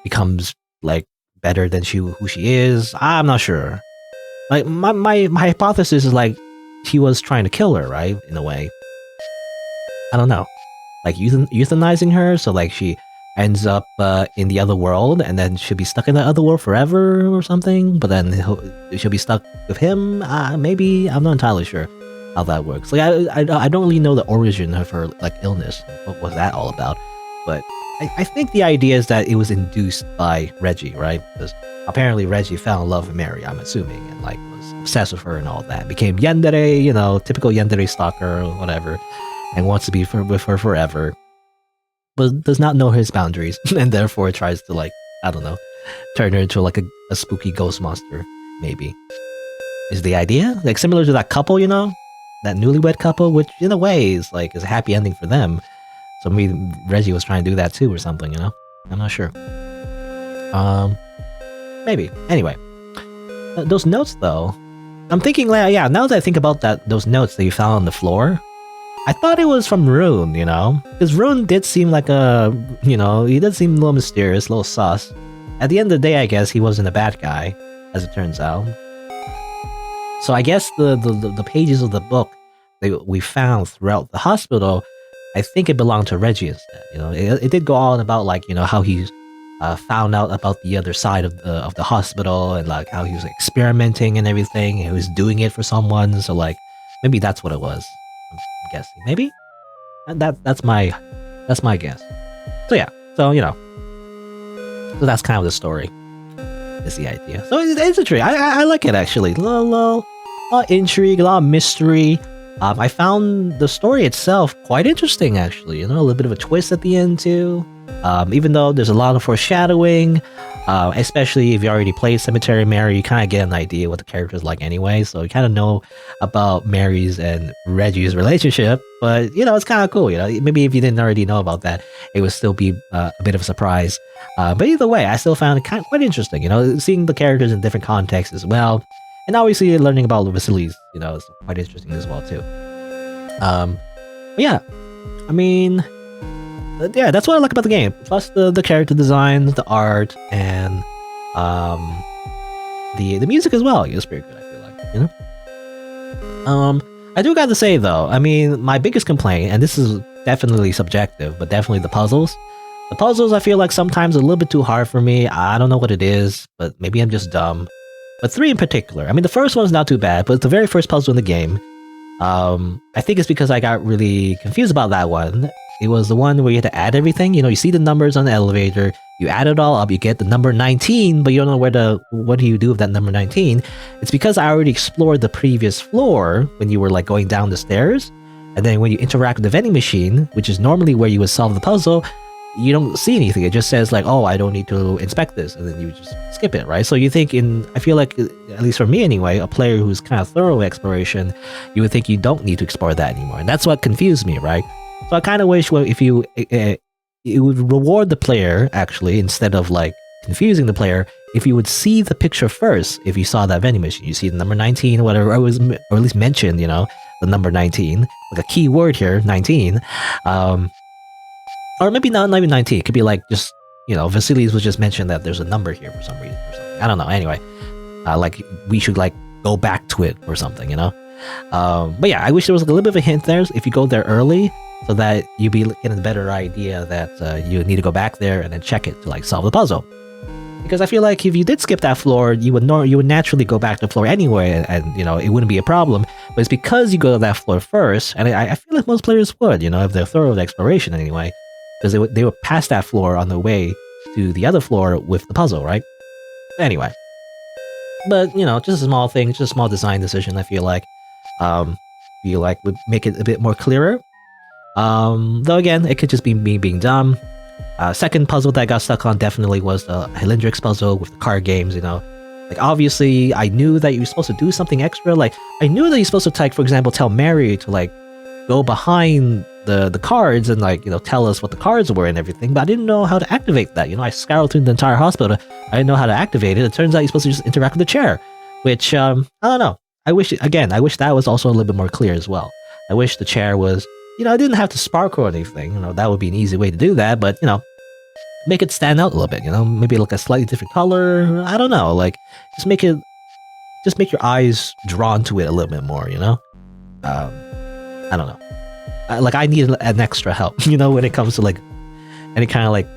becomes, like, better than who she is. I'm not sure. Like, my hypothesis is, like, he was trying to kill her, right? In a way. I don't know. Like, euthanizing her, so, like, she ends up in the other world, and then she'll be stuck in the other world forever or something, but then she'll be stuck with him? Maybe? I'm not entirely sure how that works. Like, I don't really know the origin of her, like, illness. What was that all about? but I think the idea is that it was induced by Reggie, right? Because apparently Reggie fell in love with Mary, I'm assuming, and like was obsessed with her and all that. Became yandere, you know, typical yandere stalker or whatever, and wants to be with her forever, but does not know his boundaries, and therefore tries to, like, I don't know, turn her into like a spooky ghost monster, maybe. Is the idea like similar to that couple, you know, that newlywed couple, which in a way is like is a happy ending for them. So maybe Reggie was trying to do that too, or something, you know. I'm not sure. Maybe. Anyway, those notes though, I'm thinking, like, yeah. Now that I think about those notes that you found on the floor, I thought it was from Rune, you know, because Rune did seem like he did seem a little mysterious, a little sus. At the end of the day, I guess he wasn't a bad guy, as it turns out. So I guess the pages of the book that we found throughout the hospital, I think it belonged to Reggie instead. You know, it did go on about, like, you know, how he found out about the other side of the hospital, and like how he was experimenting and everything. And he was doing it for someone. So like maybe that's what it was. I'm guessing. Maybe that's my guess. So yeah. So you know. So that's kind of the story. Is the idea. So it's intriguing. I like it actually. A lot of intrigue, a lot of mystery. I found the story itself quite interesting actually. You know, a little bit of a twist at the end too. Even though there's a lot of foreshadowing, especially if you already played Cemetery Mary, you kind of get an idea what the character's like anyway. So you kind of know about Mary's and Reggie's relationship. But you know, it's kind of cool. You know, maybe if you didn't already know about that, it would still be a bit of a surprise. But either way, I still found it quite interesting. You know, seeing the characters in different contexts as well, and obviously learning about Vasilis, you know, is quite interesting as well too. But yeah, I mean. Yeah, that's what I like about the game. Plus the character designs, the art, and the music as well. It's pretty good, I feel like, you know. I do gotta say though, I mean, my biggest complaint, and this is definitely subjective, but definitely the puzzles. The puzzles I feel like sometimes a little bit too hard for me. I don't know what it is, but maybe I'm just dumb. But 3 in particular. I mean, the first one's not too bad, but it's the very first puzzle in the game. I think it's because I got really confused about that one. It was the one where you had to add everything. You know, you see the numbers on the elevator, you add it all up, you get the number 19, but you don't know what do you do with that number 19? It's because I already explored the previous floor when you were like going down the stairs, and then when you interact with the vending machine, which is normally where you would solve the puzzle, you don't see anything. It just says like, oh, I don't need to inspect this, and then you just skip it, right? So you think I feel like, at least for me anyway, a player who's kind of thorough exploration, you would think you don't need to explore that anymore, and that's what confused me, right? So I kind of wish if it would reward the player, actually, instead of like confusing the player, if you would see the picture first. If you saw that vending machine, you see the number 19 or whatever, or at least mentioned, you know, the number 19, like a key word here, 19. Or maybe not even 19. It could be like just, you know, Vasilis was just mentioned that there's a number here for some reason or something. I don't know. Anyway, like we should like go back to it or something, you know. But yeah, I wish there was like a little bit of a hint there if you go there early, so that you'd be getting a better idea that you need to go back there and then check it to like solve the puzzle. Because I feel like if you did skip that floor, you would naturally go back to the floor anyway, and you know, it wouldn't be a problem. But it's because you go to that floor first, and I feel like most players would, you know, if they're thorough with exploration anyway, because they would pass that floor on the way to the other floor with the puzzle, right? Anyway, but you know, just a small thing, just a small design decision. I feel like would make it a bit more clearer. Though again, it could just be me being dumb. Second puzzle that I got stuck on definitely was the Helindrix puzzle with the card games, you know. Like, obviously, I knew that you were supposed to do something extra. Like, I knew that you're supposed to, like, for example, tell Mary to, like, go behind the cards and, like, you know, tell us what the cards were and everything, but I didn't know how to activate that. You know, I scoured through the entire hospital. I didn't know how to activate it. It turns out you're supposed to just interact with the chair, which, I don't know. I wish that was also a little bit more clear as well. I wish the chair was, you know, I didn't have to sparkle or anything. You know, that would be an easy way to do that, but, you know, make it stand out a little bit, you know, maybe look a slightly different color. I don't know, like, just make your eyes drawn to it a little bit more, you know. I don't know. Like, I need an extra help, you know, when it comes to like any kind of like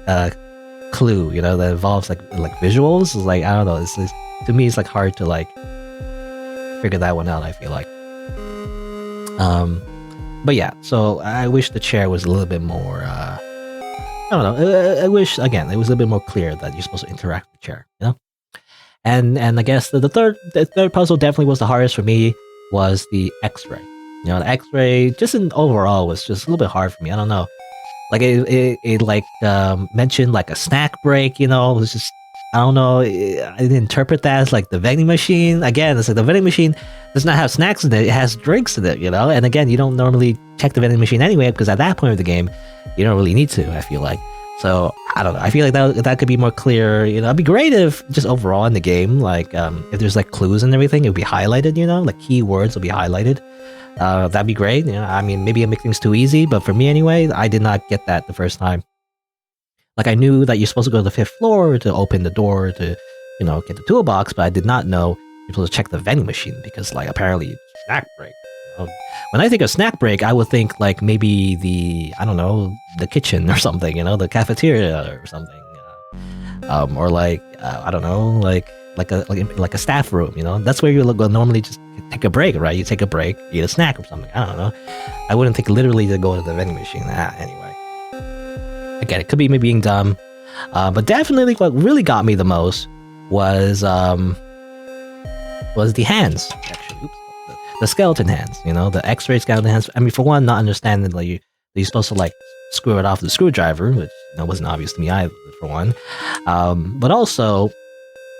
clue, you know, that involves like visuals. It's like, I don't know. It's to me, it's like hard to like figure that one out, I feel like. But yeah, so I wish the chair was a little bit more I don't know. I wish again it was a little bit more clear that you're supposed to interact with the chair, you know. And I guess the third puzzle definitely was the hardest for me was the X-ray. You know, the X-ray just in overall was just a little bit hard for me. I don't know. Like it like mentioned like a snack break. You know, it was just I don't know. I didn't interpret that as like the vending machine. Again, it's like the vending machine does not have snacks in it. It has drinks in it. You know, and again, you don't normally check the vending machine anyway because at that point of the game, you don't really need to. I feel like. So I don't know. I feel like that could be more clear. You know, it'd be great if just overall in the game, like if there's like clues and everything, it would be highlighted. You know, like keywords will be highlighted. That'd be great. You know, I mean, maybe I make things too easy, but for me anyway, I did not get that the first time. Like I knew that you're supposed to go to the 5th floor to open the door to, you know, get the toolbox, but I did not know you're supposed to check the vending machine because like apparently it's snack break. You know? When I think of snack break, I would think like maybe the kitchen or something, you know, the cafeteria or something, or like I don't know, like a staff room, you know. That's where you normally just take a break, right? You take a break, eat a snack or something. I don't know. I wouldn't think literally to go to the vending machine. Anyway, again, it could be me being dumb, but definitely what really got me the most was the hands. Actually, the skeleton hands. You know, the X-ray skeleton hands. I mean, for one, not understanding like you're supposed to like screw it off with a screwdriver, which wasn't obvious to me either. For one, but also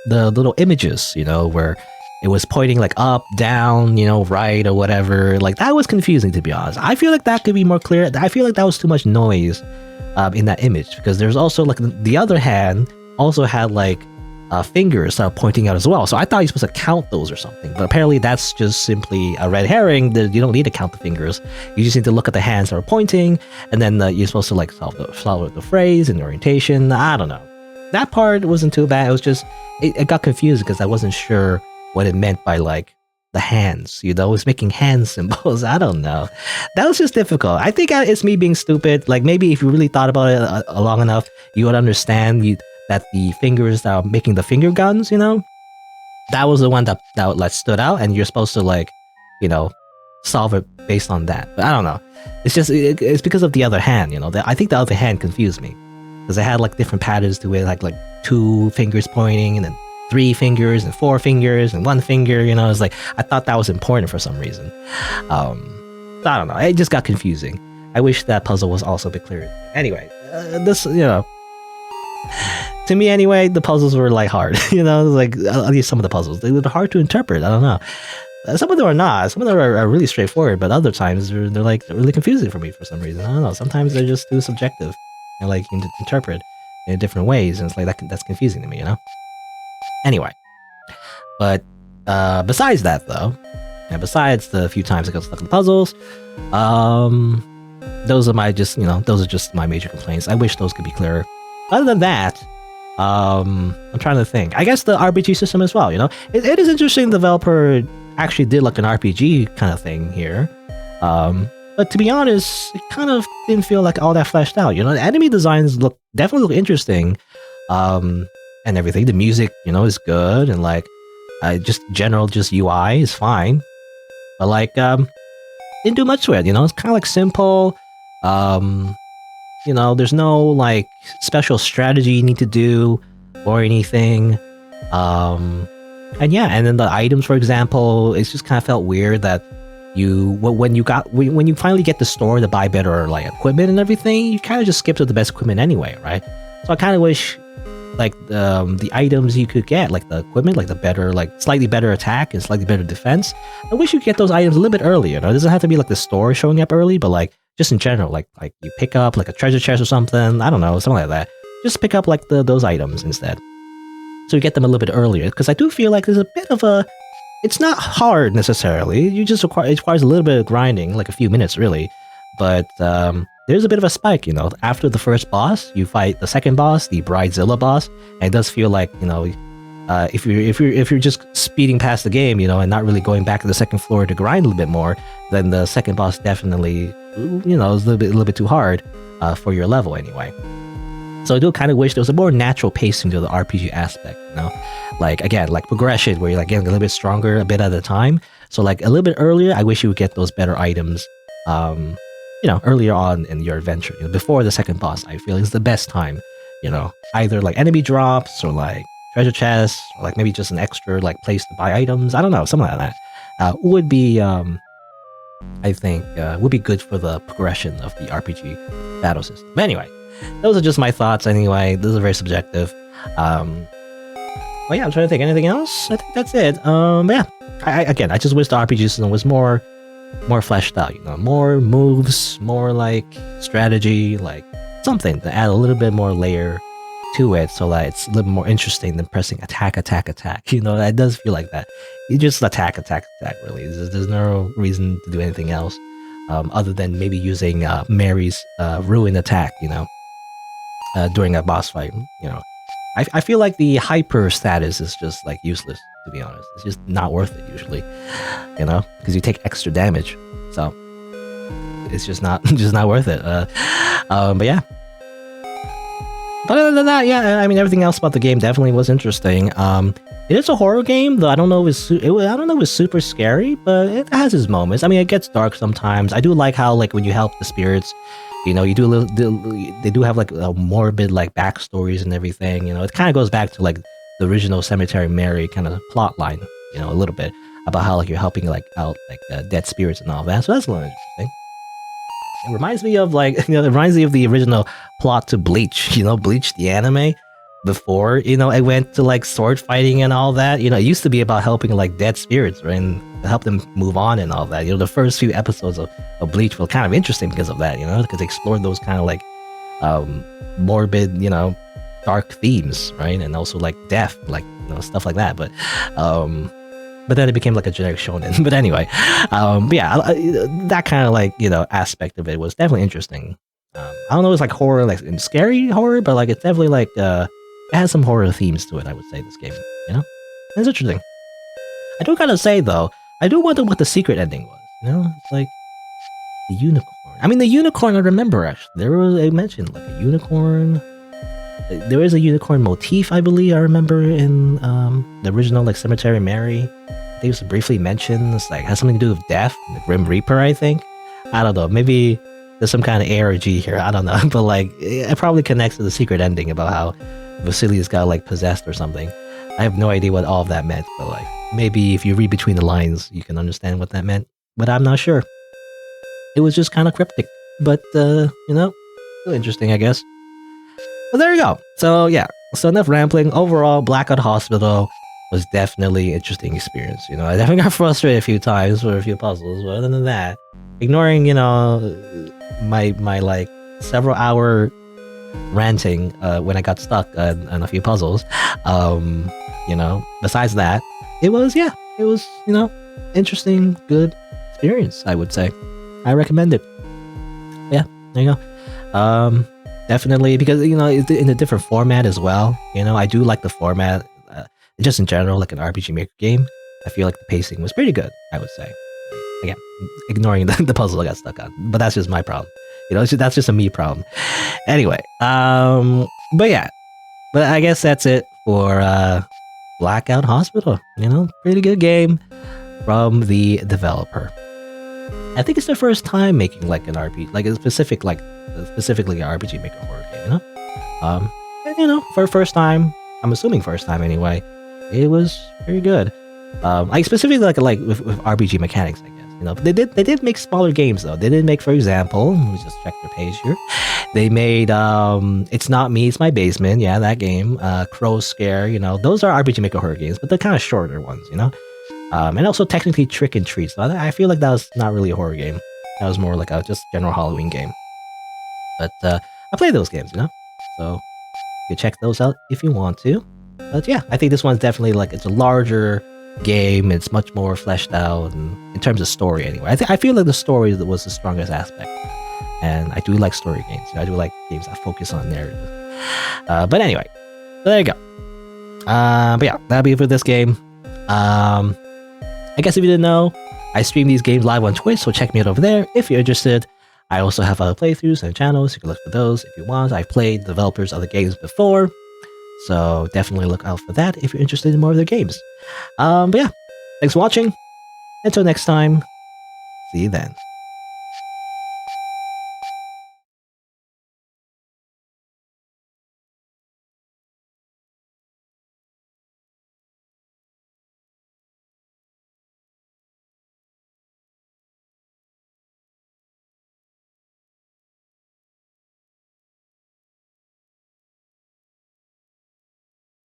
the little images, you know, where it was pointing like up, down, you know, right or whatever. Like that was confusing, to be honest. I feel like that could be more clear. I feel like that was too much noise in that image because there's also like the other hand also had like fingers pointing out as well. So I thought you're supposed to count those or something, but apparently that's just simply a red herring. You don't need to count the fingers. You just need to look at the hands that are pointing, and then you're supposed to like solve the phrase and the orientation. I don't know. That part wasn't too bad. It was just it got confused because I wasn't sure what it meant by like the hands. You know, it was making hand symbols. I don't know. That was just difficult. I think it's me being stupid. Like maybe if you really thought about it long enough, you would understand that the fingers that are making the finger guns, you know, that was the one that like stood out, and you're supposed to like, you know, solve it based on that. But I don't know. It's just it's because of the other hand, you know. I think the other hand confused me because it had like different patterns to it, like 2 fingers pointing, and then 3 fingers, and 4 fingers, and 1 finger. You know, it's like I thought that was important for some reason. I don't know. It just got confusing. I wish that puzzle was also a bit clearer. Anyway, this, you know. To me, anyway, the puzzles were like hard. You know, like at least some of the puzzles, they were hard to interpret. I don't know. Some of them are not. Some of them are really straightforward, but other times they're like really confusing for me for some reason. I don't know. Sometimes they're just too subjective, and like you can interpret in different ways, and it's like that's confusing to me. You know. Anyway, but besides that, though, and besides the few times I got stuck in the puzzles, those are just my major complaints. I wish those could be clearer. Other than that, I'm trying to think. I guess the RPG system as well, you know? It is interesting the developer actually did like an RPG kind of thing here. But to be honest, it kind of didn't feel like all that fleshed out, you know? The enemy designs definitely look interesting, and everything. The music, you know, is good, and like, just UI is fine. But like, didn't do much to it, you know? It's kind of like simple. You know, there's no like special strategy you need to do or anything. And yeah, and then the items, for example, it just kind of felt weird that when you finally get the store to buy better like equipment and everything, you kind of just skip to the best equipment anyway, right? So I kind of wish like the items you could get, like the equipment, like the better, like slightly better attack and slightly better defense. I wish you could get those items a little bit earlier. You know? It doesn't have to be like the store showing up early, but like just in general, like you pick up like a treasure chest or something. I don't know, something like that. Just pick up like those items instead, so you get them a little bit earlier. Because I do feel like there's a bit of a. It's not hard necessarily. It requires a little bit of grinding, like a few minutes really. But there's a bit of a spike, you know. After the first boss, you fight the second boss, the Bridezilla boss, and it does feel like, you know, if you're just speeding past the game, you know, and not really going back to the second floor to grind a little bit more, then the second boss definitely, you know, is a little bit too hard for your level anyway. So I do kind of wish there was a more natural pacing to the RPG aspect, you know, like again, like progression where you're like getting a little bit stronger a bit at a time. So like a little bit earlier, I wish you would get those better items. earlier on in your adventure, before the second boss, I feel is the best time. Either like enemy drops or like treasure chests, or like maybe just an extra like place to buy items. I don't know, something like that. Would be I think would be good for the progression of the RPG battle system. But anyway, those are just my thoughts. Anyway, this is very subjective. Well, yeah, I'm trying to think. Anything else? I think that's it. Yeah. I just wish the RPG system was more fleshed out. More moves, more like strategy, like something to add a little bit more layer to it, so that it's a little more interesting than pressing attack. It does feel like that. You just attack. Really, there's no reason to do anything else, other than maybe using Mary's ruin attack. During a boss fight. I feel like the hyper status is just like useless, to be honest. It's just not worth it usually, because you take extra damage. So it's just not worth it. But yeah. But other than that, yeah, I mean everything else about the game definitely was interesting. It is a horror game, though. I don't know if it's super scary, but it has its moments. I mean, it gets dark sometimes. I do like how like when you help the spirits, you do they do have like a morbid like backstories and everything. It kind of goes back to like the original Cemetery Mary kind of plot line, a little bit about how like you're helping like out like dead spirits and all that. So that's a little interesting. It reminds me of like it reminds me of the original plot to Bleach. Bleach the anime. Before it went to like sword fighting and all that. It used to be about helping like dead spirits, right, and help them move on and all that. The first few episodes of Bleach were kind of interesting because of that. Because they explored those kind of like morbid, dark themes, right, and also like death, like stuff like that. But then it became like a generic shonen. But anyway, but yeah, that kind of like aspect of it was definitely interesting. I don't know, it's like horror, like scary horror, but like it's definitely like it has some horror themes to it, I would say, this game, It's interesting. I do gotta say, though, I do wonder what the secret ending was, It's like, the unicorn. I mean, the unicorn, I remember, actually. I mentioned, like, a unicorn. There is a unicorn motif, I believe, I remember, in the original, like, Cemetery Mary. They used to briefly mention, it's like, has something to do with death, the Grim Reaper, I think. I don't know, maybe there's some kind of ARG here, I don't know, but, like, it probably connects to the secret ending about how Vasilis got like possessed or something. I have no idea what all of that meant, but like maybe if you read between the lines, you can understand what that meant. But I'm not sure. It was just kind of cryptic, but still interesting, I guess. Well, there you go. So yeah, so enough rambling. Overall, Blackout Hospital was definitely an interesting experience. I definitely got frustrated a few times for a few puzzles, but other than that, ignoring my like several hour ranting when I got stuck on a few puzzles. Besides that, it was interesting, good experience, I would say. I recommend it. Yeah, there you go. Definitely, because it's in a different format as well. I do like the format, just in general, like an RPG Maker game. I feel like the pacing was pretty good, I would say. Again, ignoring the puzzle I got stuck on, but that's just my problem. That's just a me problem. Anyway, but yeah, but I guess that's it for Blackout Hospital. Pretty good game from the developer. I think it's their first time making like an RPG, like a specifically an RPG Maker horror game. For first time, I'm assuming first time anyway, it was very good. I specifically like with RPG mechanics, I guess. They did make smaller games though. They did make, for example, let me just check their page here. They made It's Not Me, It's My Basement. Yeah, that game. Crow Scare. Those are RPG Maker horror games, but they're kind of shorter ones. And also technically Trick and Treat. So I feel like that was not really a horror game. That was more like a just general Halloween game. But I played those games. So you can check those out if you want to. But yeah, I think this one's definitely like it's a larger game. It's much more fleshed out, and in terms of story anyway. I feel like the story was the strongest aspect, and I do like story games. I do like games that focus on narrative. But anyway, there you go. But yeah, that'll be it for this game. I guess if you didn't know, I stream these games live on Twitch, so check me out over there if you're interested. I also have other playthroughs and channels. You can look for those if you want. I've played developers' other games before, so definitely look out for that if you're interested in more of their games. But yeah, thanks for watching. Until next time, see you then.